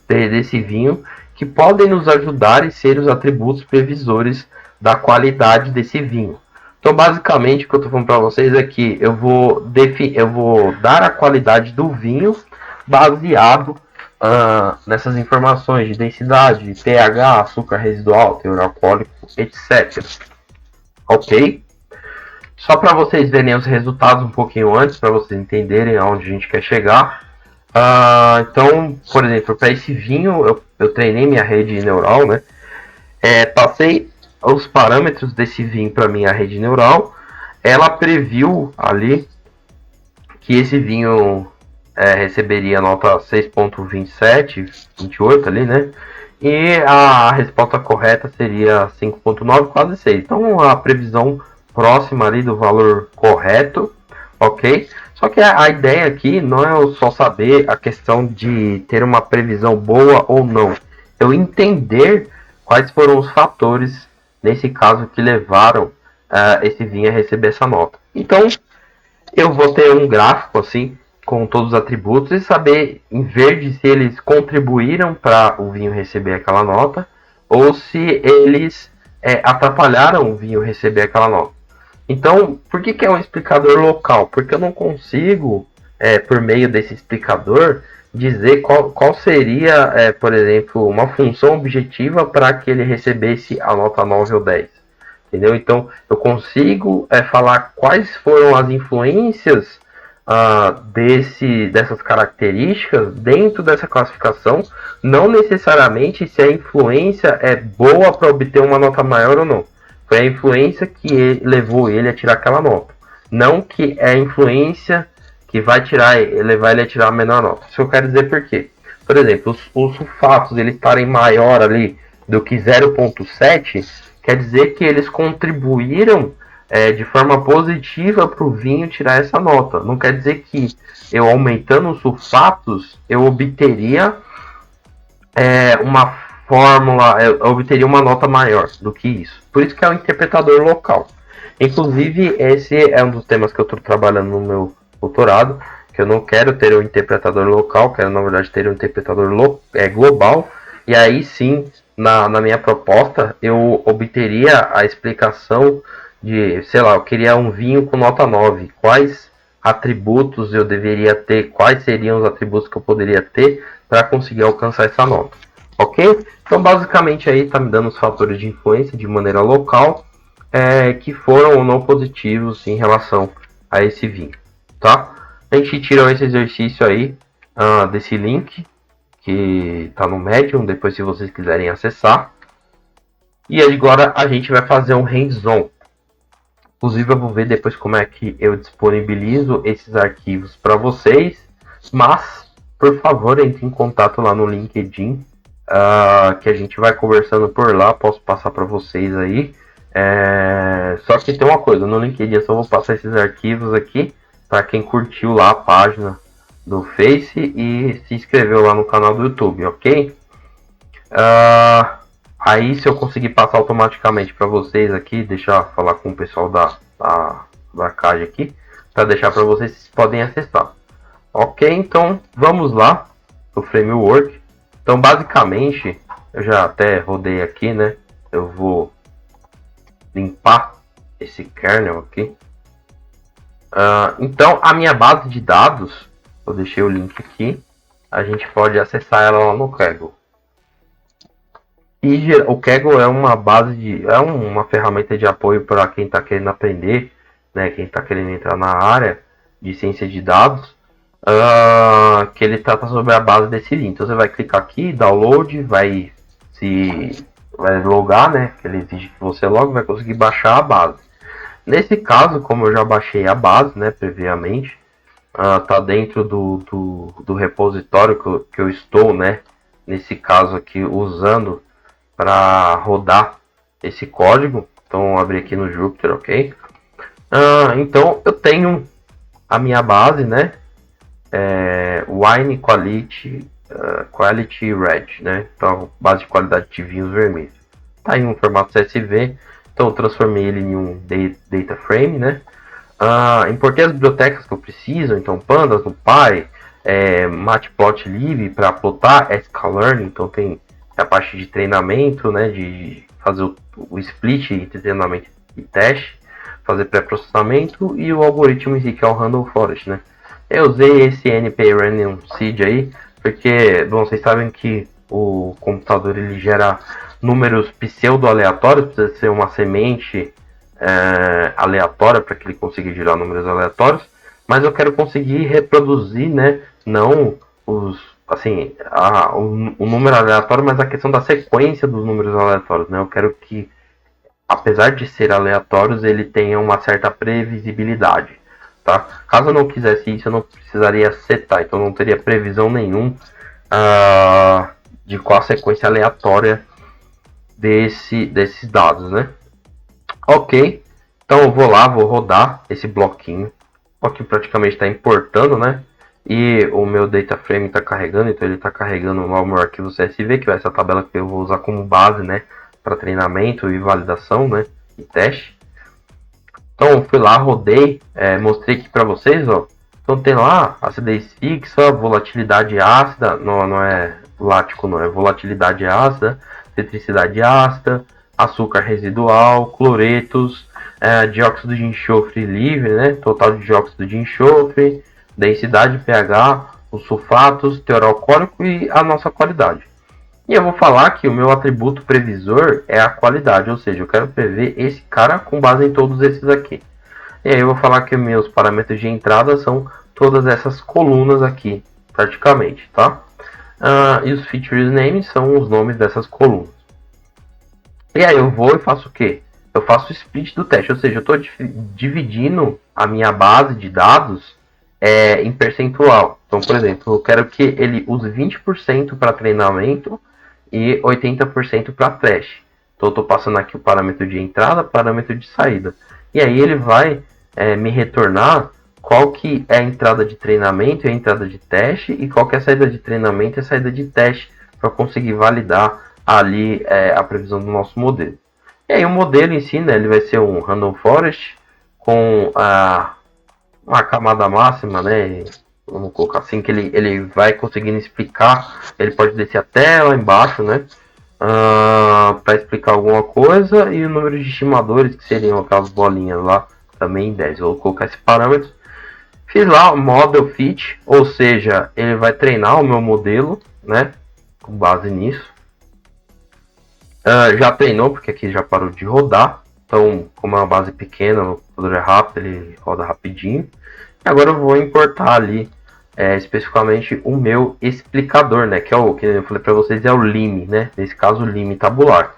desse vinho que podem nos ajudar e ser os atributos previsores da qualidade desse vinho. Então basicamente o que eu estou falando para vocês é que eu vou dar a qualidade do vinho baseado nessas informações de densidade, pH, açúcar residual, teor alcoólico, etc. Ok? Só para vocês verem os resultados um pouquinho antes, para vocês entenderem aonde a gente quer chegar. Então, por exemplo, para esse vinho, eu treinei minha rede neural, né? Passei os parâmetros desse vinho para minha rede neural. Ela previu ali que esse vinho receberia nota 6.27, 28 ali, né? E a resposta correta seria 5.9, quase 6. Então a previsão próxima ali do valor correto, ok? Só que a ideia aqui não é só saber a questão de ter uma previsão boa ou não. Eu entender quais foram os fatores, nesse caso, que levaram esse vinho a receber essa nota. Então, eu vou ter um gráfico assim com todos os atributos e saber, em verde, se eles contribuíram para o vinho receber aquela nota ou se eles atrapalharam o vinho receber aquela nota. Então, por que é um explicador local? Porque eu não consigo, por meio desse explicador, dizer qual seria, por exemplo, uma função objetiva para que ele recebesse a nota 9 ou 10. Entendeu? Então, eu consigo falar quais foram as influências dessas características dentro dessa classificação, não necessariamente se a influência é boa para obter uma nota maior ou não. Foi a influência que levou ele a tirar aquela nota. Não que é a influência que vai levar ele a tirar a menor nota. Isso eu quero dizer por quê? Por exemplo, os sulfatos eles estarem maior ali do que 0.7, quer dizer que eles contribuíram de forma positiva para o vinho tirar essa nota. Não quer dizer que eu aumentando os sulfatos eu obteria uma fórmula, eu obteria uma nota maior do que isso. Por isso que é o interpretador local. Inclusive, esse é um dos temas que eu estou trabalhando no meu doutorado, que eu não quero ter um interpretador local, quero na verdade ter um interpretador global, e aí sim, na minha proposta, eu obteria a explicação de, sei lá, eu queria um vinho com nota 9, quais atributos eu deveria ter, quais seriam os atributos que eu poderia ter para conseguir alcançar essa nota. Ok? Então, basicamente, aí está me dando os fatores de influência de maneira local que foram ou não positivos em relação a esse vinho. Tá? A gente tirou esse exercício aí desse link que está no Medium, depois se vocês quiserem acessar. E agora a gente vai fazer um hands-on. Inclusive, eu vou ver depois como é que eu disponibilizo esses arquivos para vocês. Mas, por favor, entre em contato lá no LinkedIn. Que a gente vai conversando por lá, posso passar para vocês aí. Só que tem uma coisa, no LinkedIn eu só vou passar esses arquivos aqui para quem curtiu lá a página do Face e se inscreveu lá no canal do YouTube, ok? Aí se eu conseguir passar automaticamente para vocês aqui, deixar falar com o pessoal da CAD aqui, para deixar para vocês, vocês podem acessar. Ok, então vamos lá no framework. Então, basicamente, eu já até rodei aqui, né? Eu vou limpar esse kernel aqui. Então, a minha base de dados, eu deixei o link aqui. A gente pode acessar ela lá no Kaggle. E o Kaggle é uma uma ferramenta de apoio para quem está querendo aprender, né? Quem está querendo entrar na área de ciência de dados. Que ele trata sobre a base desse link. Então você vai clicar aqui, download, vai logar, né? Que ele exige que você logue, vai conseguir baixar a base. Nesse caso, como eu já baixei a base, né, previamente, tá dentro do repositório que eu estou, né? Nesse caso aqui usando para rodar esse código. Então abri aqui no Jupyter, ok? Então eu tenho a minha base, né? Wine Quality Quality Red, né? Então, base de qualidade de vinhos vermelhos. Tá em um formato CSV, então eu transformei ele em um data frame, né? Importei as bibliotecas que eu preciso, então Pandas, NumPy, Matplotlib para plotar, sklearn, então tem a parte de treinamento, né? De fazer o split entre treinamento e teste, fazer pré-processamento e o algoritmo em si, que é o Random Forest, né? Eu usei esse NP Random Seed aí, porque, bom, vocês sabem que o computador ele gera números pseudo-aleatórios, precisa ser uma semente aleatória para que ele consiga gerar números aleatórios, mas eu quero conseguir reproduzir, né, não os, assim, o número aleatório, mas a questão da sequência dos números aleatórios, né? Eu quero que, apesar de ser aleatórios, ele tenha uma certa previsibilidade, tá? Caso eu não quisesse isso, eu não precisaria setar, então não teria previsão nenhum de qual a sequência aleatória desses dados, né? Ok, então eu vou lá, vou rodar esse bloquinho. Aqui praticamente está importando, né? E o meu data frame está carregando, então ele está carregando lá o meu arquivo CSV, que é essa tabela que eu vou usar como base, né? Para treinamento e validação, né? E teste. Então eu fui lá, rodei, mostrei aqui para vocês, ó. Então tem lá acidez fixa, volatilidade ácida, não é lático, não, é volatilidade ácida, citricidade ácida, açúcar residual, cloretos, dióxido de enxofre livre, né? Total de dióxido de enxofre, densidade pH, os sulfatos, teor alcoólico e a nossa qualidade. E eu vou falar que o meu atributo previsor é a qualidade, ou seja, eu quero prever esse cara com base em todos esses aqui. E aí eu vou falar que meus parâmetros de entrada são todas essas colunas aqui, praticamente, tá? E os features names são os nomes dessas colunas. E aí eu vou e faço o quê? Eu faço o split do teste, ou seja, eu estou dividindo a minha base de dados em percentual. Então, por exemplo, eu quero que ele use 20% para treinamento e 80% para teste. Então, eu estou passando aqui o parâmetro de entrada, parâmetro de saída. E aí ele vai me retornar qual que é a entrada de treinamento e a entrada de teste, e qual que é a saída de treinamento e a saída de teste, para conseguir validar ali a previsão do nosso modelo. E aí o modelo em si, né, ele vai ser um Random Forest com uma camada máxima, né, vamos colocar assim, que ele vai conseguindo explicar, ele pode descer até lá embaixo, né, para explicar alguma coisa, e o número de estimadores, que seriam aquelas bolinhas lá, também em 10. Vou colocar esse parâmetro. Fiz lá o Model Fit, ou seja, ele vai treinar o meu modelo, né, com base nisso. Já treinou, porque aqui já parou de rodar. Então, como é uma base pequena, o computador é rápido, ele roda rapidinho. E agora eu vou importar ali especificamente o meu explicador, né? Que é o que eu falei para vocês, é o lim, né? Nesse caso, o lim tabular.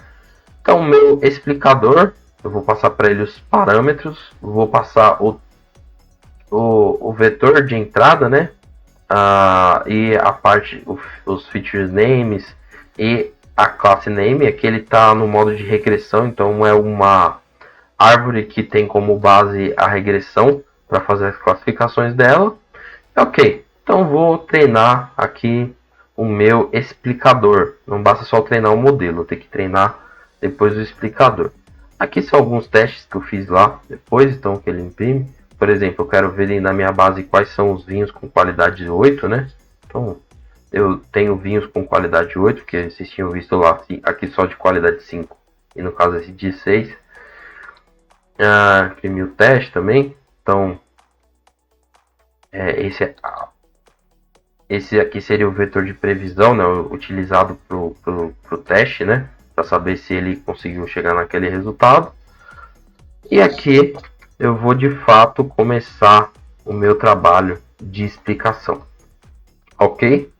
Então, o meu explicador, eu vou passar para ele os parâmetros, vou passar o vetor de entrada, né? E a parte, os features names e a classe name. Aqui ele está no modo de regressão, então é uma árvore que tem como base a regressão para fazer as classificações dela. Ok, então vou treinar aqui o meu explicador. Não basta só treinar o modelo, tem que treinar depois o explicador. Aqui são alguns testes que eu fiz lá depois, então que ele imprime. Por exemplo, eu quero ver na minha base quais são os vinhos com qualidade 8, né? Então, eu tenho vinhos com qualidade 8, que vocês tinham visto lá, aqui só de qualidade 5. E no caso esse de 6. Imprimi o teste também. Então, esse aqui seria o vetor de previsão, né? Utilizado para o teste, né? Para saber se ele conseguiu chegar naquele resultado. E aqui eu vou de fato começar o meu trabalho de explicação. Ok?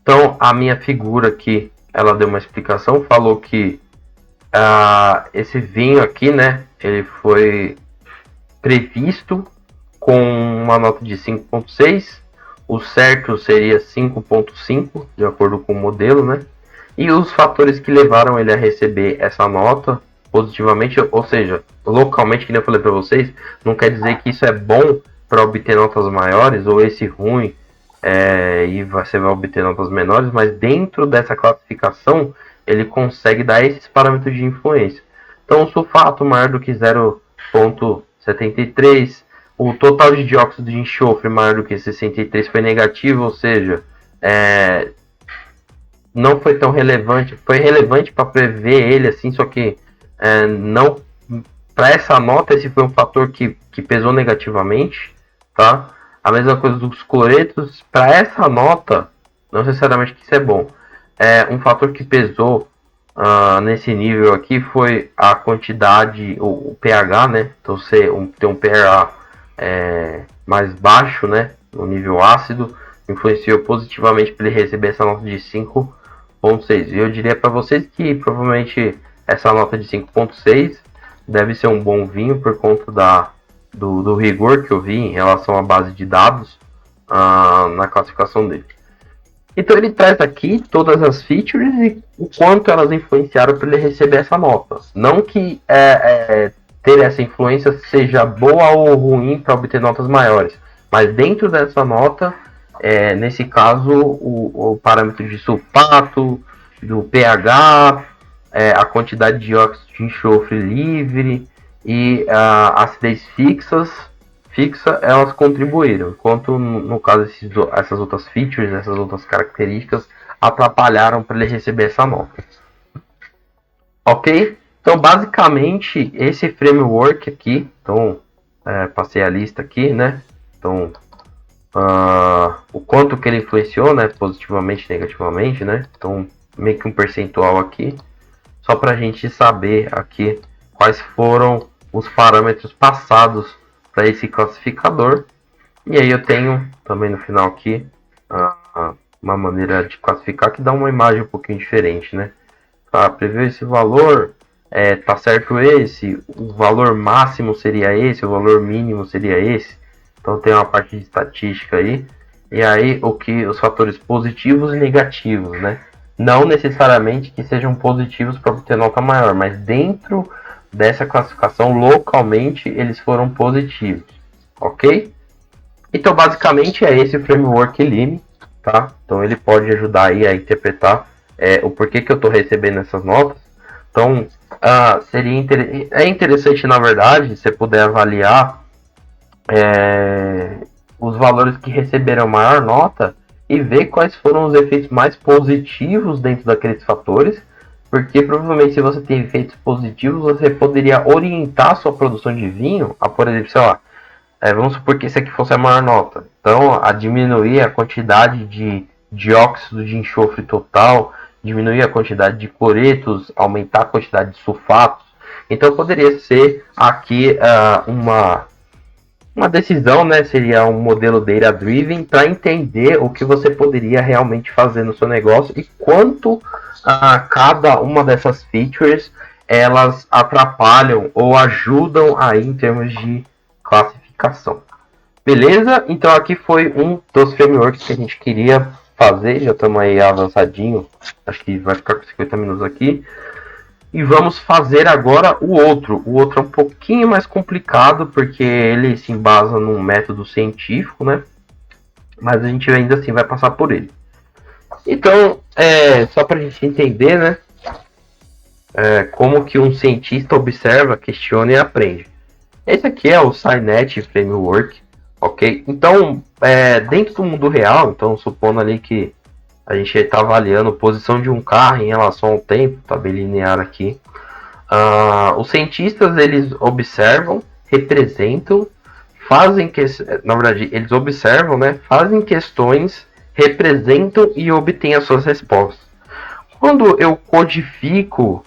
Então a minha figura aqui, ela deu uma explicação, falou que esse vinho aqui, né, ele foi previsto com uma nota de 5.6, o certo seria 5.5, de acordo com o modelo, né? E os fatores que levaram ele a receber essa nota positivamente, ou seja, localmente, que eu falei para vocês, não quer dizer que isso é bom para obter notas maiores, ou esse ruim e você vai obter notas menores, mas dentro dessa classificação ele consegue dar esses parâmetros de influência. Então, o sulfato maior do que 0,73, o total de dióxido de enxofre maior do que 63 foi negativo, ou seja, não foi tão relevante, foi relevante para prever ele assim, só que não para essa nota esse foi um fator que pesou negativamente, tá? A mesma coisa dos cloretos, para essa nota, não necessariamente que isso é bom. Um fator que pesou nesse nível aqui foi a quantidade, o pH, né? Então ter um pH mais baixo, né? No nível ácido, influenciou positivamente para ele receber essa nota de 5,6. E eu diria para vocês que provavelmente essa nota de 5,6 deve ser um bom vinho por conta do rigor que eu vi em relação à base de dados na classificação dele. Então ele traz aqui todas as features e o quanto elas influenciaram para ele receber essa nota. Não que ter essa influência seja boa ou ruim para obter notas maiores, mas dentro dessa nota, nesse caso, o parâmetro de sulfato, do pH, a quantidade de dióxido de enxofre livre e a acidez fixa, elas contribuíram, enquanto no caso essas outras features, essas outras características atrapalharam para ele receber essa nota. Ok? Então basicamente esse framework aqui, então passei a lista aqui, né? Então o quanto que ele influenciou, né? Positivamente, negativamente, né? Então meio que um percentual aqui, só para a gente saber aqui quais foram os parâmetros passados para esse classificador. E aí eu tenho também no final aqui uma maneira de classificar que dá uma imagem um pouquinho diferente, né? Para prever esse valor, tá certo esse, o valor máximo seria esse, o valor mínimo seria esse. Então tem uma parte de estatística aí. E aí os fatores positivos e negativos, né? Não necessariamente que sejam positivos para obter nota maior, mas dentro dessa classificação, localmente, eles foram positivos, ok? Então, basicamente, é esse o framework Lime, tá? Então, ele pode ajudar aí a interpretar o porquê que eu estou recebendo essas notas. Então, é interessante, na verdade, se você puder avaliar os valores que receberam maior nota e ver quais foram os efeitos mais positivos dentro daqueles fatores, porque provavelmente se você tem efeitos positivos, você poderia orientar a sua produção de vinho a, por exemplo, sei lá, vamos supor que esse aqui fosse a maior nota, então a diminuir a quantidade de dióxido de enxofre total, diminuir a quantidade de cloretos, aumentar a quantidade de sulfatos. Então poderia ser aqui uma decisão, né? Seria um modelo data driven para entender o que você poderia realmente fazer no seu negócio e quanto cada uma dessas features elas atrapalham ou ajudam aí em termos de classificação. Beleza? Então aqui foi um dos frameworks que a gente queria fazer. Já estamos aí avançadinho. Acho que vai ficar com 50 minutos aqui. E vamos fazer agora o outro. O outro é um pouquinho mais complicado, porque ele se embasa num método científico, né? Mas a gente ainda assim vai passar por ele. Então, só para a gente entender, né? Como que um cientista observa, questiona e aprende. Esse aqui é o SciNet Framework, ok? Então, dentro do mundo real, então supondo ali que a gente está avaliando a posição de um carro em relação ao tempo, tá bem linear aqui. Os cientistas, eles observam, representam, na verdade, eles observam, né, fazem questões, representam e obtêm as suas respostas. Quando eu codifico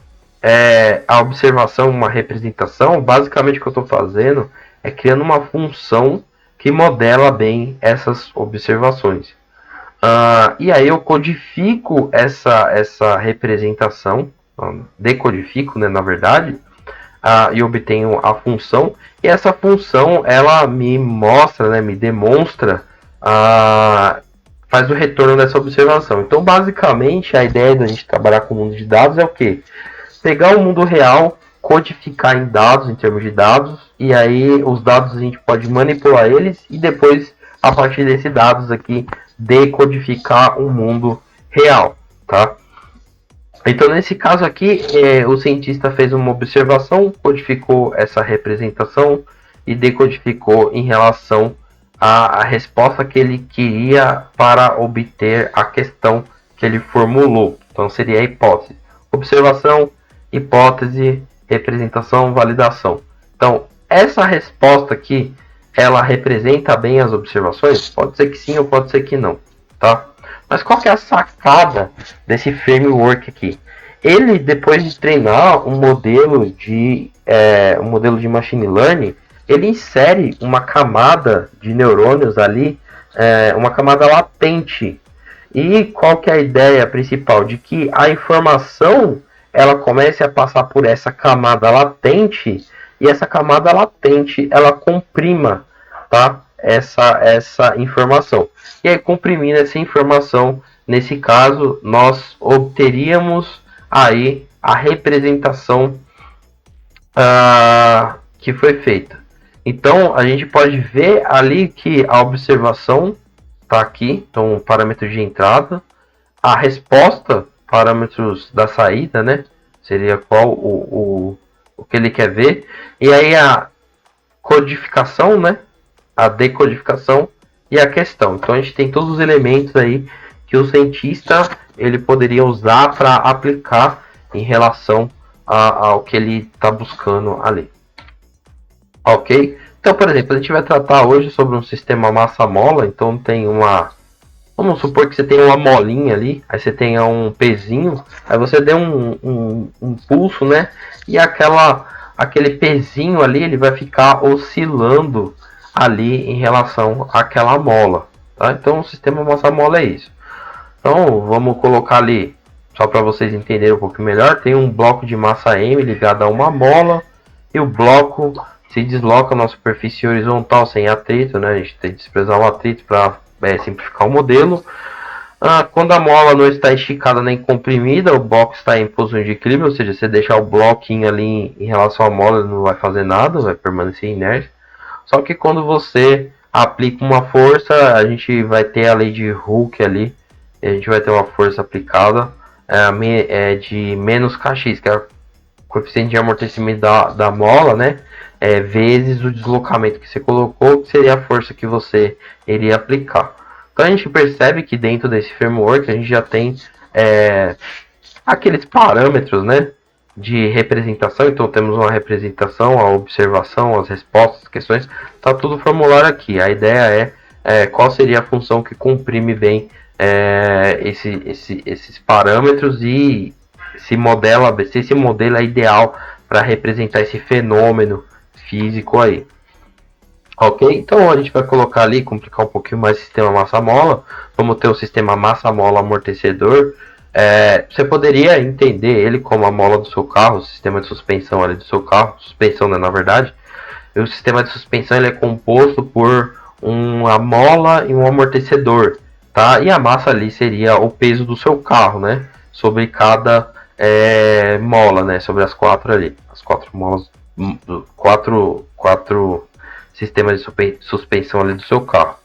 a observação, uma representação, basicamente o que eu estou fazendo é criando uma função que modela bem essas observações. E aí eu codifico essa representação, decodifico, né, na verdade, e obtenho a função. E essa função, ela me mostra, né, me demonstra, faz o retorno dessa observação. Então, basicamente, a ideia da gente trabalhar com o mundo de dados é o quê? Pegar o mundo real, codificar em dados, em termos de dados, e aí os dados a gente pode manipular eles e depois, a partir desses dados aqui, decodificar o mundo real, tá? Então, nesse caso aqui, o cientista fez uma observação, codificou essa representação e decodificou em relação à resposta que ele queria para obter a questão que ele formulou. Então, seria a hipótese. Observação, hipótese, representação, validação. Então, essa resposta aqui, ela representa bem as observações? Pode ser que sim ou pode ser que não, tá? Mas qual que é a sacada desse framework aqui? Ele, depois de treinar um modelo de machine learning, ele insere uma camada de neurônios ali, uma camada latente. E qual que é a ideia principal? De que a informação ela comece a passar por essa camada latente, e essa camada latente ela comprima, tá? essa informação. E aí, comprimindo essa informação, nesse caso, nós obteríamos aí a representação que foi feita. Então, a gente pode ver ali que a observação está aqui, então, parâmetro de entrada, a resposta, parâmetros da saída, né? Seria qual o que ele quer ver. E aí, a codificação, né? A decodificação e a questão. Então a gente tem todos os elementos aí que o cientista ele poderia usar para aplicar em relação ao que ele está buscando ali. Ok? Então, por exemplo, a gente vai tratar hoje sobre um sistema massa-mola. Então tem vamos supor que você tem uma molinha ali, aí você tenha um pezinho, aí você dê um pulso, né? E aquele pezinho ali ele vai ficar oscilando ali em relação àquela mola, tá? Então o sistema massa-mola é isso. Então vamos colocar ali, só para vocês entenderem um pouco melhor, tem um bloco de massa M ligado a uma mola, e o bloco se desloca na superfície horizontal sem atrito, né? A gente tem que desprezar o atrito para simplificar o modelo. Quando a mola não está esticada nem comprimida, o bloco está em posição de equilíbrio, ou seja, você deixar o bloquinho ali em relação à mola, ele não vai fazer nada, vai permanecer inerte. Só que quando você aplica uma força, a gente vai ter a lei de Hooke ali, a gente vai ter uma força aplicada de menos kx, que é o coeficiente de amortecimento da mola, né? Vezes o deslocamento que você colocou, que seria a força que você iria aplicar. Então a gente percebe que dentro desse framework a gente já tem aqueles parâmetros, né, de representação. Então temos uma representação, a observação, as respostas, as questões, está tudo formulário aqui. A ideia é qual seria a função que comprime bem esses parâmetros e se esse modelo é ideal para representar esse fenômeno físico aí. Ok? Então a gente vai colocar ali, complicar um pouquinho mais o sistema massa-mola. Vamos ter o sistema massa-mola amortecedor. Você poderia entender ele como a mola do seu carro, o sistema de suspensão ali do seu carro. Suspensão, né, na verdade. E o sistema de suspensão ele é composto por uma mola e um amortecedor, tá? E a massa ali seria o peso do seu carro, né? Sobre cada mola, né? Sobre as quatro ali. As quatro molas, quatro sistemas de suspensão ali do seu carro.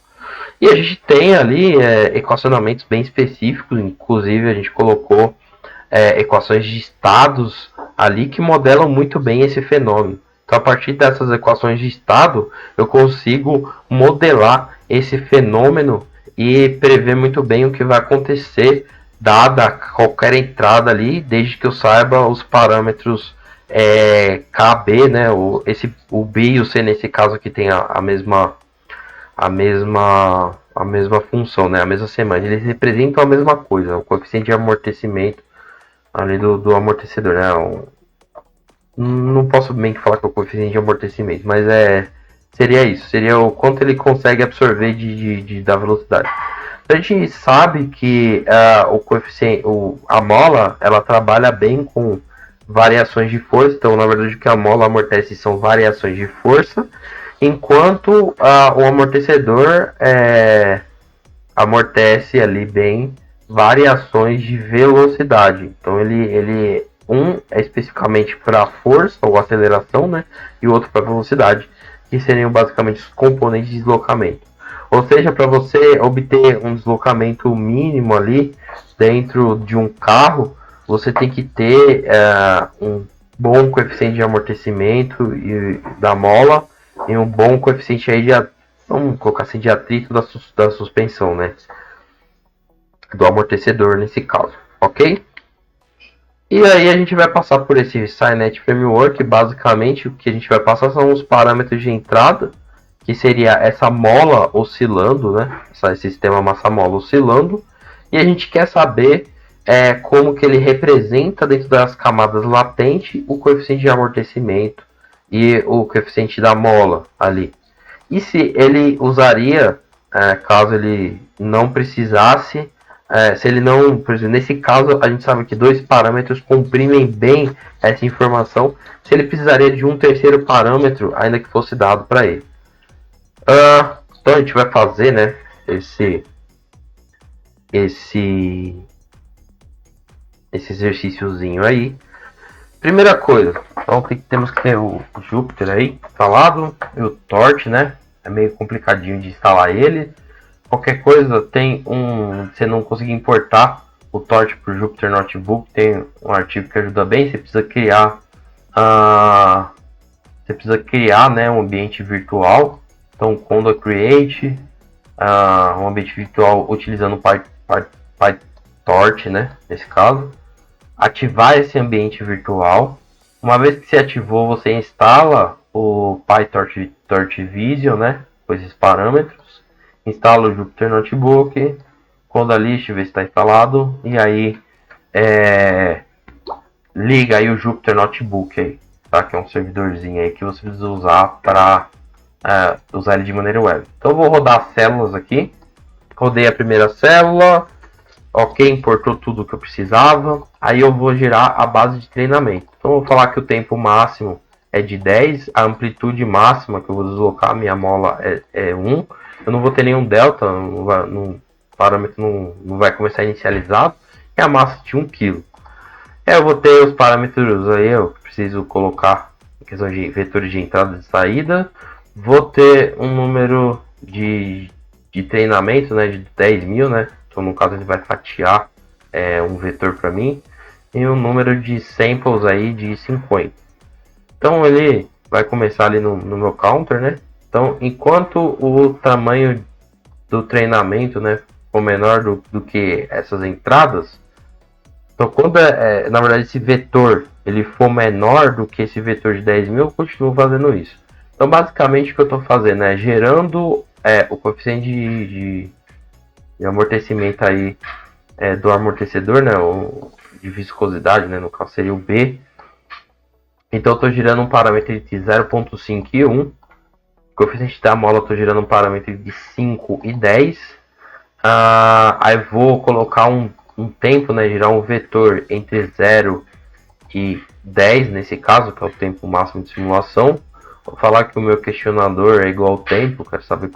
E a gente tem ali equacionamentos bem específicos, inclusive a gente colocou equações de estados ali que modelam muito bem esse fenômeno. Então, a partir dessas equações de estado, eu consigo modelar esse fenômeno e prever muito bem o que vai acontecer dada qualquer entrada ali, desde que eu saiba os parâmetros KB, né? O B e o C nesse caso aqui tem a mesma função, né? A mesma semântica. Eles representam a mesma coisa, o coeficiente de amortecimento ali do amortecedor, né? Não posso bem falar que é o coeficiente de amortecimento, mas seria isso, seria o quanto ele consegue absorver da velocidade. Então, a gente sabe que o coeficiente, a mola, ela trabalha bem com variações de força. Então, na verdade, o que a mola amortece são variações de força, enquanto o amortecedor amortece ali bem variações de velocidade. Então, ele Um é especificamente para força ou aceleração, né? E o outro para velocidade, que seriam basicamente os componentes de deslocamento. Ou seja, para você obter um deslocamento mínimo ali dentro de um carro, você tem que ter um bom coeficiente de amortecimento e da mola e um bom coeficiente aí de, vamos colocar assim, de atrito da suspensão, né? Do amortecedor nesse caso, ok? E aí a gente vai passar por esse SciNet Framework. Basicamente o que a gente vai passar são os parâmetros de entrada, que seria essa mola oscilando, né? Esse sistema massa-mola oscilando. E a gente quer saber como que ele representa dentro das camadas latentes o coeficiente de amortecimento e o coeficiente da mola ali. E se ele usaria, caso ele não precisasse, se ele não, por exemplo, nesse caso a gente sabe que dois parâmetros comprimem bem essa informação, se ele precisaria de um terceiro parâmetro, ainda que fosse dado para ele. Então a gente vai fazer, né, esse exercíciozinho aí. Primeira coisa, então temos que ter o Jupyter aí instalado, e o Torch, né? É meio complicadinho de instalar ele. Qualquer coisa, tem você não conseguir importar o Torch para o Jupyter Notebook, tem um artigo que ajuda bem. Você precisa criar, né, um ambiente virtual. Então, Conda Create, um ambiente virtual utilizando PyTorch, né, nesse caso. Ativar esse ambiente virtual. Uma vez que se ativou, você instala o PyTorch Vision, né, com esses parâmetros. Instala o Jupyter Notebook. Quando a list vê se está instalado. E aí liga aí o Jupyter Notebook aí, tá? Que é um servidorzinho aí que você precisa usar para usar ele de maneira web. Então eu vou rodar as células aqui. Rodei a primeira célula. Ok, importou tudo que eu precisava. Aí eu vou gerar a base de treinamento. Então eu vou falar que o tempo máximo é de 10. A amplitude máxima que eu vou deslocar a minha mola é 1. Eu não vou ter nenhum delta. O parâmetro não vai começar inicializado. E a massa de 1 kg. Eu vou ter os parâmetros aí. Eu preciso colocar em questão de vetores de entrada e de saída. Vou ter um número de treinamento, né, de 10.000, né? Então, no caso, ele vai fatiar um vetor para mim. E um número de samples aí de 50. Então, ele vai começar ali no meu counter, né? Então, enquanto o tamanho do treinamento, né, for menor do que essas entradas. Então, quando na verdade esse vetor ele for menor do que esse vetor de 10.000, eu continuo fazendo isso. Então, basicamente, o que eu estou fazendo é gerando o coeficiente de amortecimento aí do amortecedor, né, de viscosidade, né, no caso seria o B. Então, eu estou gerando um parâmetro entre 0,5 e 1. O coeficiente da mola eu estou gerando um parâmetro de 5 e 10. Aí vou colocar um tempo, né, gerar um vetor entre 0 e 10, nesse caso, que é o tempo máximo de simulação. Vou falar que o meu questionador é igual ao tempo, quero saber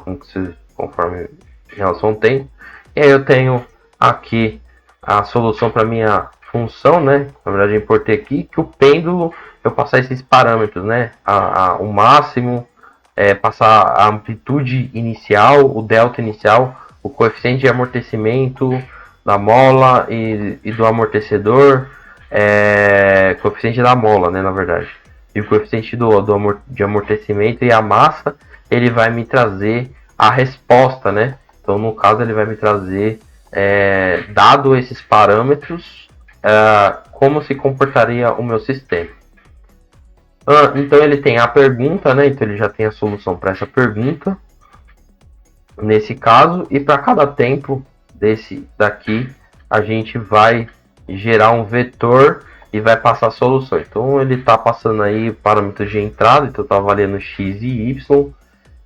conforme em relação ao tempo. E aí eu tenho aqui a solução para minha função, né? Na verdade eu importei aqui que o pêndulo, eu passar esses parâmetros, né? O máximo, passar a amplitude inicial, o delta inicial, o coeficiente de amortecimento da mola e do amortecedor, coeficiente da mola, né, na verdade. E o coeficiente de amortecimento e a massa, ele vai me trazer a resposta, né? Então, no caso, ele vai me trazer, dado esses parâmetros, como se comportaria o meu sistema. Então, ele tem a pergunta, né? Então, ele já tem a solução para essa pergunta, nesse caso. E para cada tempo desse daqui, a gente vai gerar um vetor e vai passar a solução. Então ele está passando aí parâmetros de entrada, então está valendo x e y,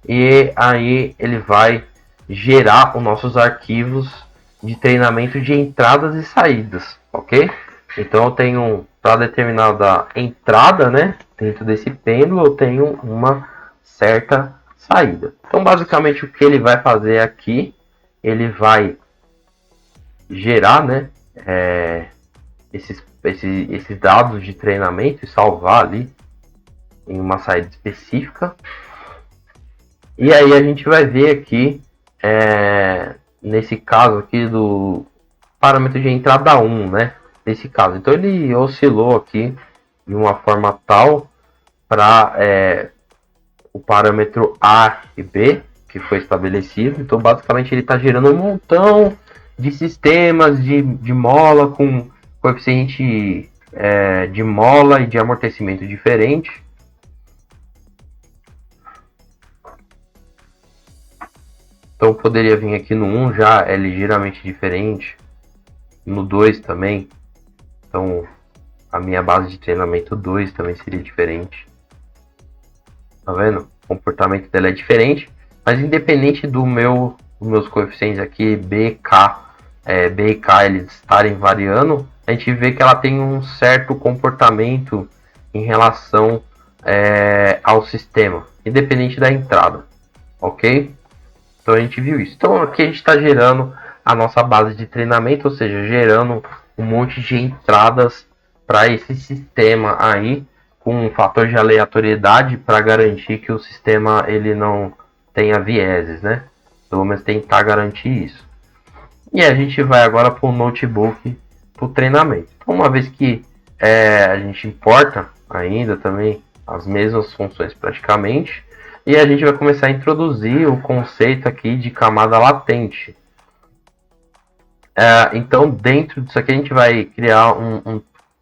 e aí ele vai gerar os nossos arquivos de treinamento de entradas e saídas, ok? Então eu tenho para determinada entrada, né, dentro desse pêndulo, eu tenho uma certa saída. Então basicamente o que ele vai fazer aqui, ele vai gerar, né, esses dados de treinamento e salvar ali em uma saída específica. E aí a gente vai ver aqui, nesse caso aqui do parâmetro de entrada 1, né? Nesse caso. Então ele oscilou aqui de uma forma tal para o parâmetro A e B, que foi estabelecido. Então basicamente ele está gerando um montão de sistemas de mola com coeficiente de mola e de amortecimento diferente. Então poderia vir aqui no 1 já é ligeiramente diferente, no 2 também. Então a minha base de treinamento 2 também seria diferente. Tá vendo? O comportamento dela é diferente, mas independente dos meus coeficientes aqui, B e K eles estarem variando, a gente vê que ela tem um certo comportamento em relação ao sistema, independente da entrada, ok? Então a gente viu isso. Então aqui a gente está gerando a nossa base de treinamento, ou seja, gerando um monte de entradas para esse sistema aí, com um fator de aleatoriedade para garantir que o sistema ele não tenha vieses, né? Pelo menos tentar garantir isso. E a gente vai agora para o notebook para o treinamento. Então, uma vez que a gente importa ainda também as mesmas funções praticamente, e a gente vai começar a introduzir o conceito aqui de camada latente. Então, dentro disso aqui, a gente vai criar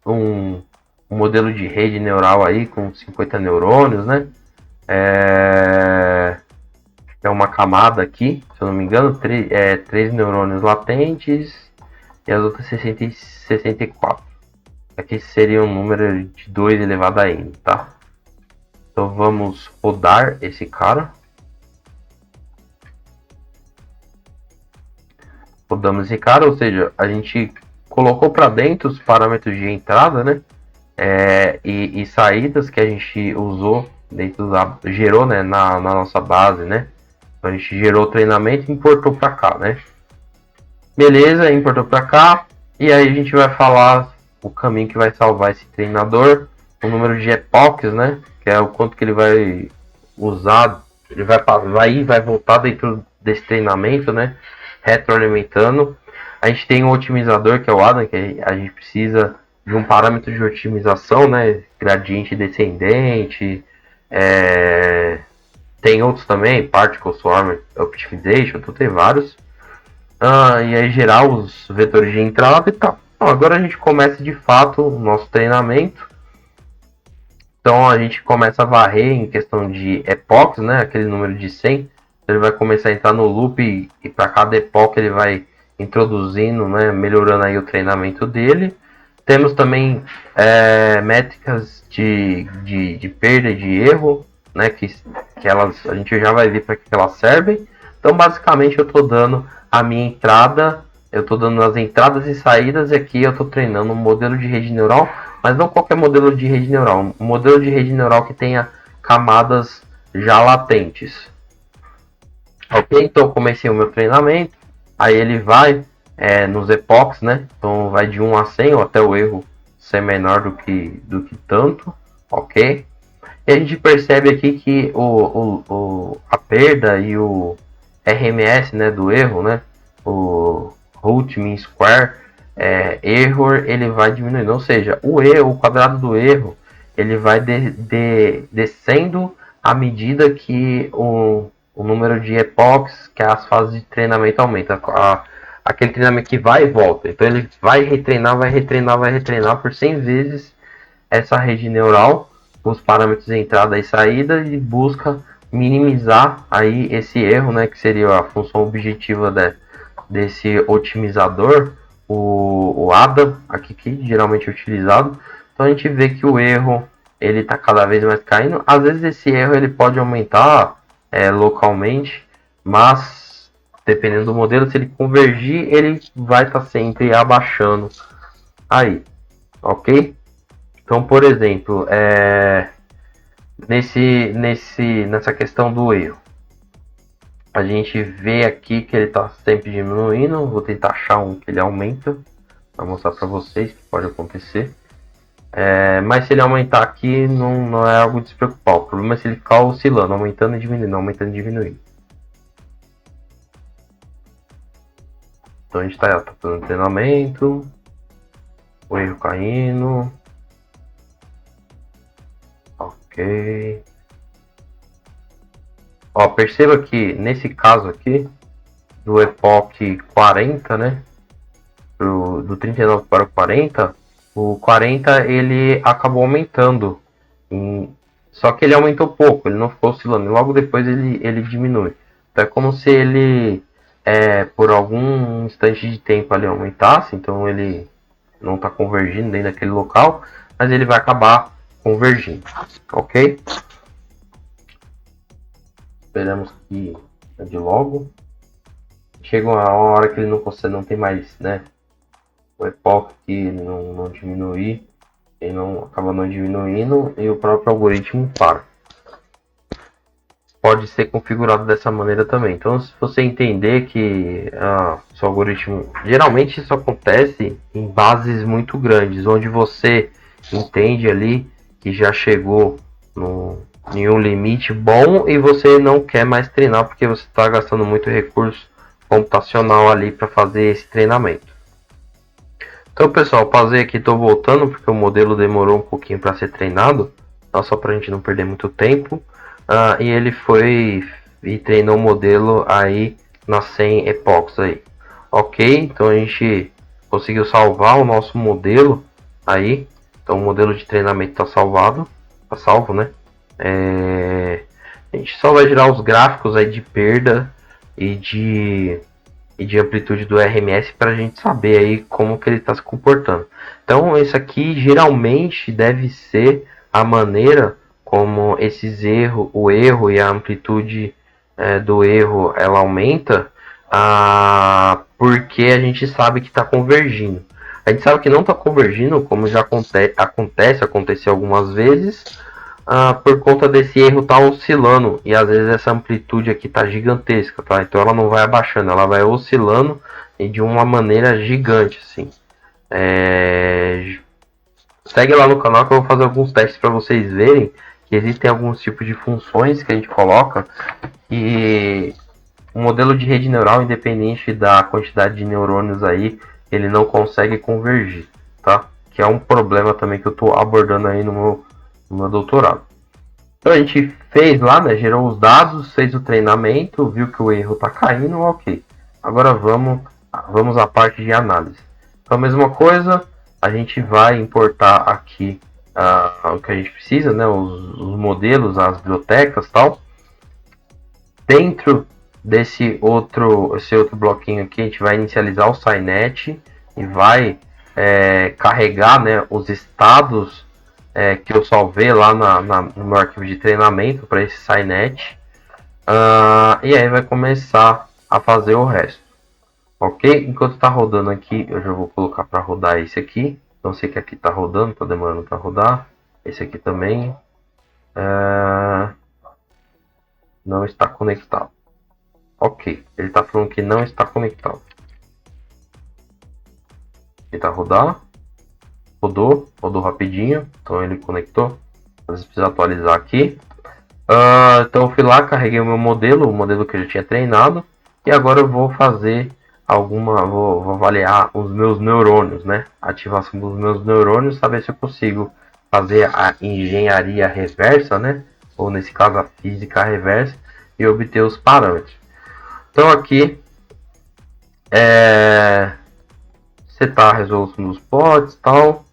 um modelo de rede neural aí com 50 neurônios, né? É uma camada aqui, se eu não me engano, 3 neurônios latentes e as outras 64. Aqui seria um número de 2 elevado a n, tá? Então vamos rodar esse cara. Rodamos esse cara, ou seja, a gente colocou para dentro os parâmetros de entrada, né? E saídas que a gente usou dentro gerou, né, na nossa base, né? Então a gente gerou o treinamento e importou para cá, né? Beleza, importou para cá. E aí a gente vai falar o caminho que vai salvar esse treinador, o número de epochs, né? Que é o quanto que ele vai usar, ele vai voltar dentro desse treinamento, né? Retroalimentando. A gente tem um otimizador, que é o Adam, que a gente precisa de um parâmetro de otimização, né? Gradiente descendente. Tem outros também, Particle Swarm Optimization, então tem vários. E aí gerar os vetores de entrada e tal. Então, agora a gente começa de fato o nosso treinamento. Então a gente começa a varrer em questão de epochs, né? Aquele número de 100. Ele vai começar a entrar no loop e para cada epoch ele vai introduzindo, né? Melhorando aí o treinamento dele. Temos também métricas de perda e de erro, né? Que a gente já vai ver para que elas servem. Então basicamente eu estou dando a minha entrada, eu estou dando as entradas e saídas e aqui eu estou treinando um modelo de rede neural. Mas não qualquer modelo de rede neural, um modelo de rede neural que tenha camadas já latentes. Ok, então eu comecei o meu treinamento, aí ele vai nos epochs, né? Então vai de 1 a 100 ou até o erro ser menor do que tanto, ok? E a gente percebe aqui que a perda e o RMS, né, do erro, né? O root mean square, error, ele vai diminuindo, ou seja, o quadrado do erro, ele vai descendo à medida que o número de epochs, que as fases de treinamento aumenta, aquele treinamento que vai e volta, então ele vai retreinar por 100 vezes essa rede neural, com os parâmetros de entrada e saída, e busca minimizar aí esse erro, né, que seria a função objetiva desse otimizador, o ADA, aqui que geralmente é utilizado. Então a gente vê que o erro ele está cada vez mais caindo. Às vezes esse erro ele pode aumentar localmente, mas dependendo do modelo, se ele convergir, ele vai estar sempre abaixando aí, ok? Então, por exemplo, nessa questão do erro, a gente vê aqui que ele está sempre diminuindo. Vou tentar achar um que ele aumenta. Para mostrar para vocês que pode acontecer. Mas se ele aumentar aqui, não é algo de se preocupar. O problema é se ele ficar oscilando, aumentando e diminuindo, aumentando e diminuindo. Então a gente tá fazendo treinamento, o erro caindo. Ok. Ó, perceba que nesse caso aqui, do Epoch 40, né? Do 39 para o 40, o 40 ele acabou aumentando. Só que ele aumentou pouco, ele não ficou oscilando. Logo depois ele diminui. Então é como se ele, por algum instante de tempo ali aumentasse. Então ele não está convergindo dentro daquele local, mas ele vai acabar convergindo. Ok? Esperamos que ande logo. Chega uma hora que ele não consegue, não tem mais, né? O Epoch que não diminuir, ele não acaba não diminuindo e o próprio algoritmo para. Pode ser configurado dessa maneira também. Então, se você entender que seu algoritmo, geralmente isso acontece em bases muito grandes, onde você entende ali que já chegou em um limite bom e você não quer mais treinar porque você está gastando muito recurso computacional ali para fazer esse treinamento. Então, pessoal, pausei aqui, estou voltando porque o modelo demorou um pouquinho para ser treinado, só para a gente não perder muito tempo. E ele foi e treinou o modelo aí nas 100 epochs aí. Ok, então a gente conseguiu salvar o nosso modelo aí. Então o modelo de treinamento está salvado, está salvo, né? A gente só vai gerar os gráficos aí de perda e de amplitude do RMS para a gente saber aí como que ele está se comportando. Então isso aqui geralmente deve ser a maneira como o erro e a amplitude do erro ela aumenta, porque a gente sabe que está convergindo. A gente sabe que não está convergindo, como já aconteceu algumas vezes, por conta desse erro tá oscilando e às vezes essa amplitude aqui tá gigantesca, tá? Então ela não vai abaixando, ela vai oscilando e de uma maneira gigante, assim. Segue lá no canal que eu vou fazer alguns testes para vocês verem que existem alguns tipos de funções que a gente coloca e o modelo de rede neural, independente da quantidade de neurônios aí, ele não consegue convergir, tá? Que é um problema também que eu estou abordando aí no meu doutorado. Então a gente fez lá, né? Gerou os dados, fez o treinamento, viu que o erro está caindo, ok. Agora vamos à parte de análise. Então a mesma coisa, a gente vai importar aqui o que a gente precisa, né? Os modelos, as bibliotecas, tal. Dentro esse outro bloquinho aqui, a gente vai inicializar o SciNet e vai carregar, né, os estados que eu salvei lá no meu arquivo de treinamento para esse SciNet. E aí vai começar a fazer o resto. Ok? Enquanto está rodando aqui, eu já vou colocar para rodar esse aqui. Não sei que aqui está rodando, está demorando para rodar. Esse aqui também. Não está conectado. Ok, ele está falando que não está conectado. Tentar rodar. Rodou rapidinho. Então ele conectou. Às vezes precisa atualizar aqui. Então eu fui lá, carreguei o meu modelo, o modelo que eu já tinha treinado. E agora eu vou fazer vou avaliar os meus neurônios, né? Ativação dos meus neurônios, saber se eu consigo fazer a engenharia reversa, né? Ou nesse caso a física reversa e obter os parâmetros. Então aqui setar a resolução dos plots, tal,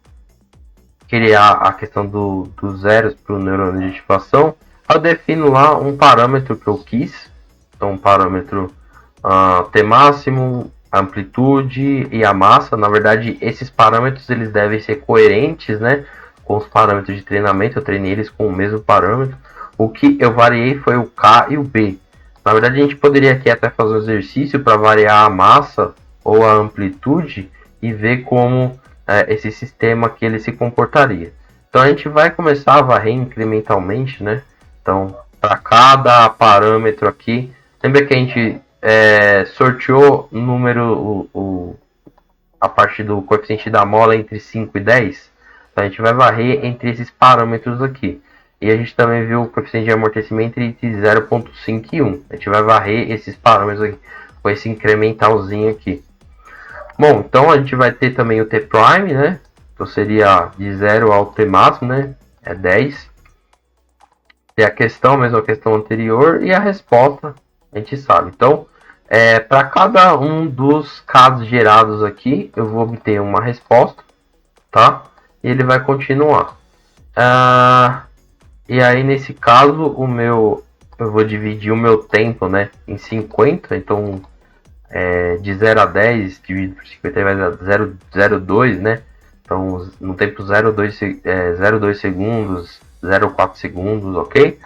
criar a questão dos zeros para o neurônio de ativação. Eu defino lá um parâmetro que eu quis, então um parâmetro T máximo, amplitude e a massa. Na verdade, esses parâmetros eles devem ser coerentes, né, com os parâmetros de treinamento. Eu treinei eles com o mesmo parâmetro. O que eu variei foi o K e o B. Na verdade, a gente poderia aqui até fazer um exercício para variar a massa ou a amplitude e ver como esse sistema aqui ele se comportaria. Então a gente vai começar a varrer incrementalmente, né? Então, para cada parâmetro aqui, lembra que a gente sorteou o número, a partir do coeficiente da mola entre 5 e 10. Então a gente vai varrer entre esses parâmetros aqui. E a gente também viu o coeficiente de amortecimento entre 0,5 e 1. A gente vai varrer esses parâmetros aqui, com esse incrementalzinho aqui. Bom, então a gente vai ter também o T prime, né? Então seria de 0 ao T máximo, né? É 10. Tem a questão, a mesma questão anterior, e a resposta a gente sabe. Então, para cada um dos casos gerados aqui, eu vou obter uma resposta, tá? E ele vai continuar. E aí, nesse caso, eu vou dividir o meu tempo, né, em 50. Então, de 0 a 10 dividido por 50 vai dar 0,02, né? Então, no tempo 0,2 segundos, 0,4 segundos, ok?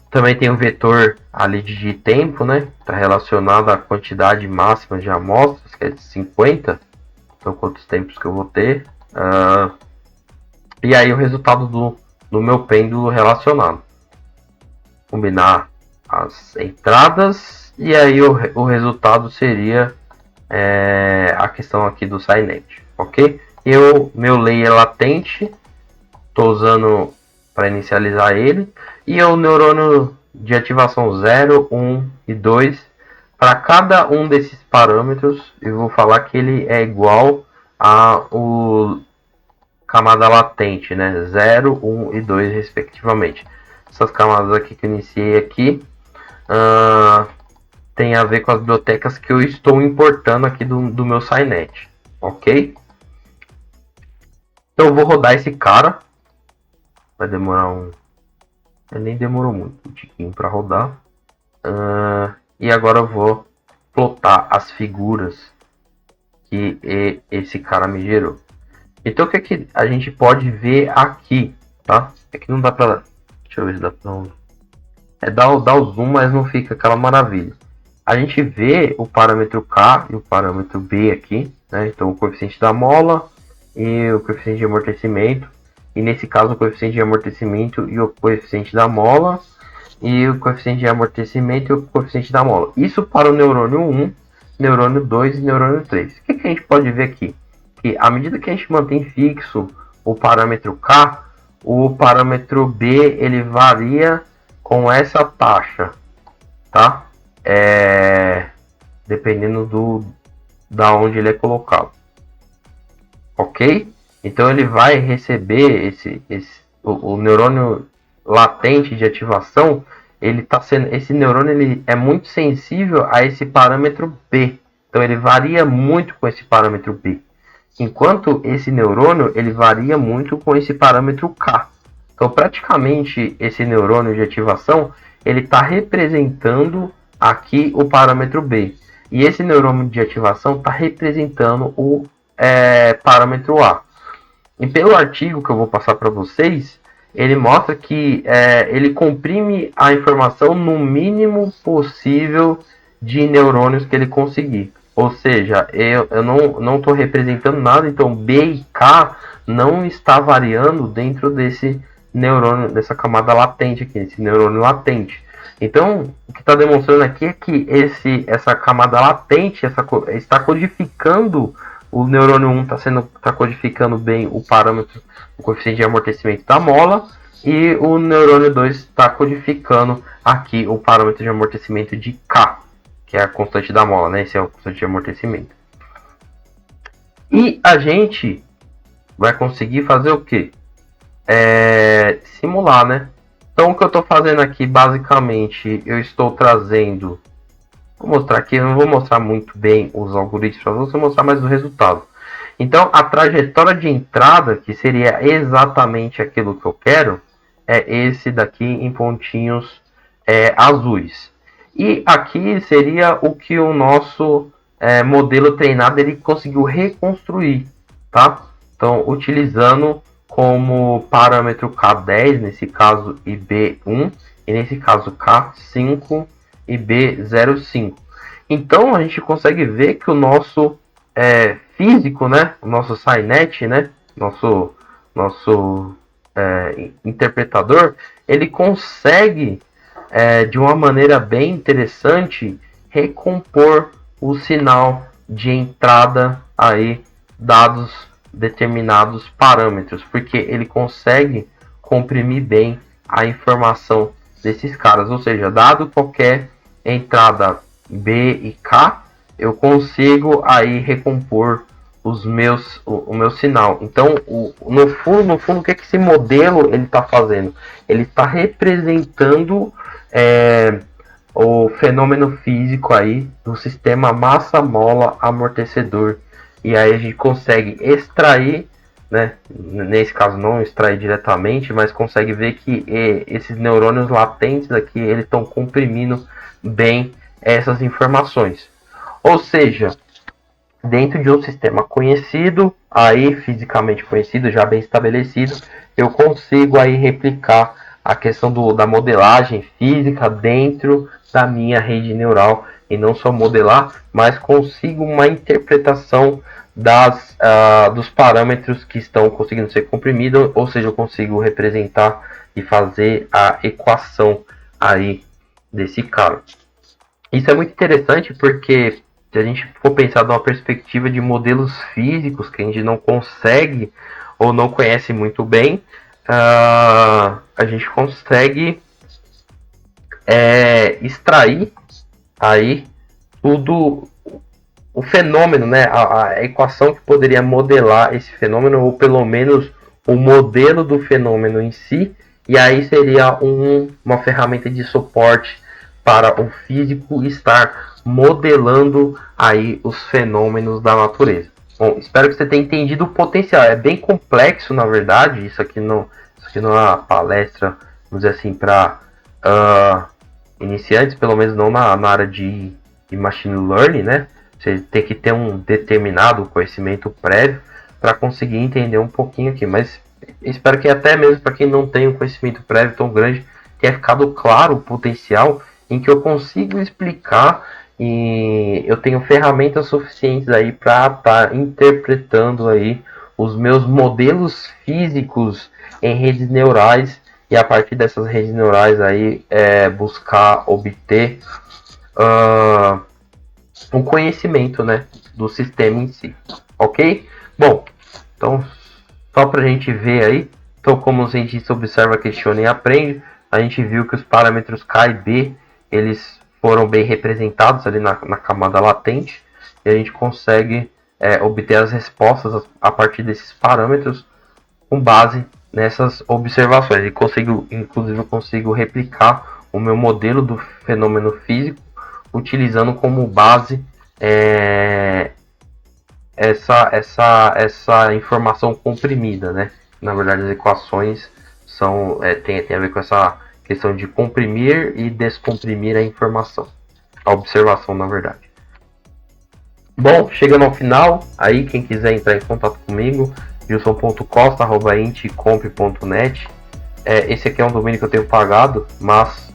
Também tem o vetor ali de tempo, né? Está relacionado à quantidade máxima de amostras, que é de 50. Então, quantos tempos que eu vou ter. E aí, o resultado do meu pêndulo relacionado. Combinar as entradas. E aí, o resultado seria a questão aqui do SciNet, ok? Meu layer latente, estou usando para inicializar ele, e o neurônio de ativação 0, 1 e 2. Para cada um desses parâmetros, eu vou falar que ele é igual a camada latente, né? 0, 1 e 2 respectivamente. Essas camadas aqui que eu iniciei aqui tem a ver com as bibliotecas que eu estou importando aqui do meu SciNet, ok? Então eu vou rodar esse cara. Vai demorar nem demorou muito, um tiquinho para rodar. E agora eu vou plotar as figuras que esse cara me gerou. Então o que é que a gente pode ver aqui, tá? É que não dá pra... Deixa eu ver se dá pra... dar o zoom, mas não fica aquela maravilha. A gente vê o parâmetro K e o parâmetro B aqui, né? Então o coeficiente da mola e o coeficiente de amortecimento. E nesse caso o coeficiente de amortecimento e o coeficiente da mola. E o coeficiente de amortecimento e o coeficiente da mola. Isso para o neurônio 1, neurônio 2 e neurônio 3. O que a gente pode ver aqui? Que à medida que a gente mantém fixo o parâmetro K, o parâmetro B ele varia com essa taxa, tá? Dependendo da onde ele é colocado, ok? Então ele vai receber o neurônio latente de ativação. Esse neurônio ele é muito sensível a esse parâmetro B. Então ele varia muito com esse parâmetro B. Enquanto esse neurônio ele varia muito com esse parâmetro K. Então praticamente esse neurônio de ativação ele está representando aqui o parâmetro B. E esse neurônio de ativação está representando o parâmetro A. E pelo artigo que eu vou passar para vocês, ele mostra que ele comprime a informação no mínimo possível de neurônios que ele conseguir. Ou seja, eu não estou representando nada, então B e K não está variando dentro desse neurônio, dessa camada latente aqui, esse neurônio latente. Então, o que está demonstrando aqui é que essa camada latente está codificando, o neurônio 1 está codificando bem o parâmetro, o coeficiente de amortecimento da mola, e o neurônio 2 está codificando aqui o parâmetro de amortecimento de K, que é a constante da mola, né? Esse é o constante de amortecimento. E a gente vai conseguir fazer o quê? Simular, né? Então o que eu estou fazendo aqui, basicamente, eu estou trazendo... Vou mostrar aqui, eu não vou mostrar muito bem os algoritmos para vocês, vou mostrar mais o resultado. Então a trajetória de entrada, que seria exatamente aquilo que eu quero, é esse daqui em pontinhos azuis. E aqui seria o que o nosso modelo treinado ele conseguiu reconstruir, tá? Então, utilizando como parâmetro K10, nesse caso, e B1, e nesse caso K5 e B05. Então, a gente consegue ver que o nosso físico, né? O nosso SciNet, né? Nosso interpretador, ele consegue de uma maneira bem interessante recompor o sinal de entrada aí dados determinados parâmetros, porque ele consegue comprimir bem a informação desses caras, ou seja, dado qualquer entrada B e K, eu consigo aí recompor o meu sinal. Então, no fundo, o que esse modelo ele está fazendo? Ele está representando o fenômeno físico aí do sistema massa-mola amortecedor. E aí a gente consegue extrair, né? Nesse caso não extrair diretamente, mas consegue ver que esses neurônios latentes aqui, eles estão comprimindo bem essas informações. Ou seja, dentro de um sistema conhecido, aí fisicamente conhecido, já bem estabelecido, eu consigo aí replicar a questão da modelagem física dentro da minha rede neural, e não só modelar, mas consigo uma interpretação dos parâmetros que estão conseguindo ser comprimidos, ou seja, eu consigo representar e fazer a equação aí desse cara. Isso é muito interessante porque se a gente for pensar de uma perspectiva de modelos físicos que a gente não consegue ou não conhece muito bem, a gente consegue extrair aí tudo o fenômeno, né? A equação que poderia modelar esse fenômeno, ou pelo menos o modelo do fenômeno em si, e aí seria uma ferramenta de suporte para o físico estar modelando aí os fenômenos da natureza. Bom, espero que você tenha entendido o potencial. É bem complexo, na verdade. Isso aqui não é uma palestra, vamos dizer assim, para iniciantes, pelo menos não na área de machine learning, né? Você tem que ter um determinado conhecimento prévio para conseguir entender um pouquinho aqui. Mas espero que até mesmo para quem não tem um conhecimento prévio tão grande, tenha ficado claro o potencial em que eu consigo explicar e eu tenho ferramentas suficientes aí para estar interpretando aí os meus modelos físicos em redes neurais, e a partir dessas redes neurais aí buscar obter um conhecimento, né, do sistema em si, ok? Bom, então só para a gente ver aí, então como o cientista observa, questiona e aprende, a gente viu que os parâmetros K e B, eles foram bem representados ali na camada latente, e a gente consegue obter as respostas a partir desses parâmetros com base nessas observações. E inclusive eu consigo replicar o meu modelo do fenômeno físico utilizando como base essa informação comprimida, né? Na verdade, as equações tem a ver com essa questão de comprimir e descomprimir a informação, a observação, na verdade. Bom, chegando ao final, aí quem quiser entrar em contato comigo, gilson.costa@intcomp.net. Esse aqui é um domínio que eu tenho pagado, mas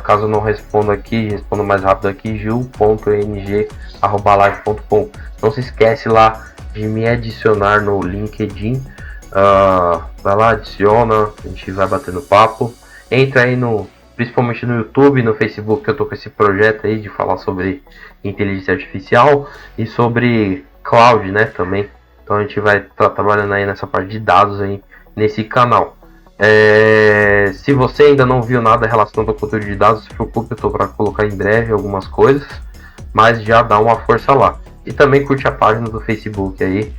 caso eu não responda aqui, respondo mais rápido aqui, gil.ng@live.com. Não se esquece lá de me adicionar no LinkedIn. Vai lá, adiciona, a gente vai batendo papo. Entra aí principalmente no YouTube, no Facebook, que eu tô com esse projeto aí de falar sobre inteligência artificial e sobre cloud, né, também. Então a gente vai estar trabalhando aí nessa parte de dados aí nesse canal. Se você ainda não viu nada relacionado ao conteúdo de dados, se preocupe, eu estou para colocar em breve algumas coisas, mas já dá uma força lá. E também curte a página do Facebook aí,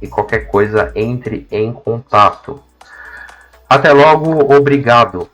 e qualquer coisa entre em contato. Até logo, obrigado!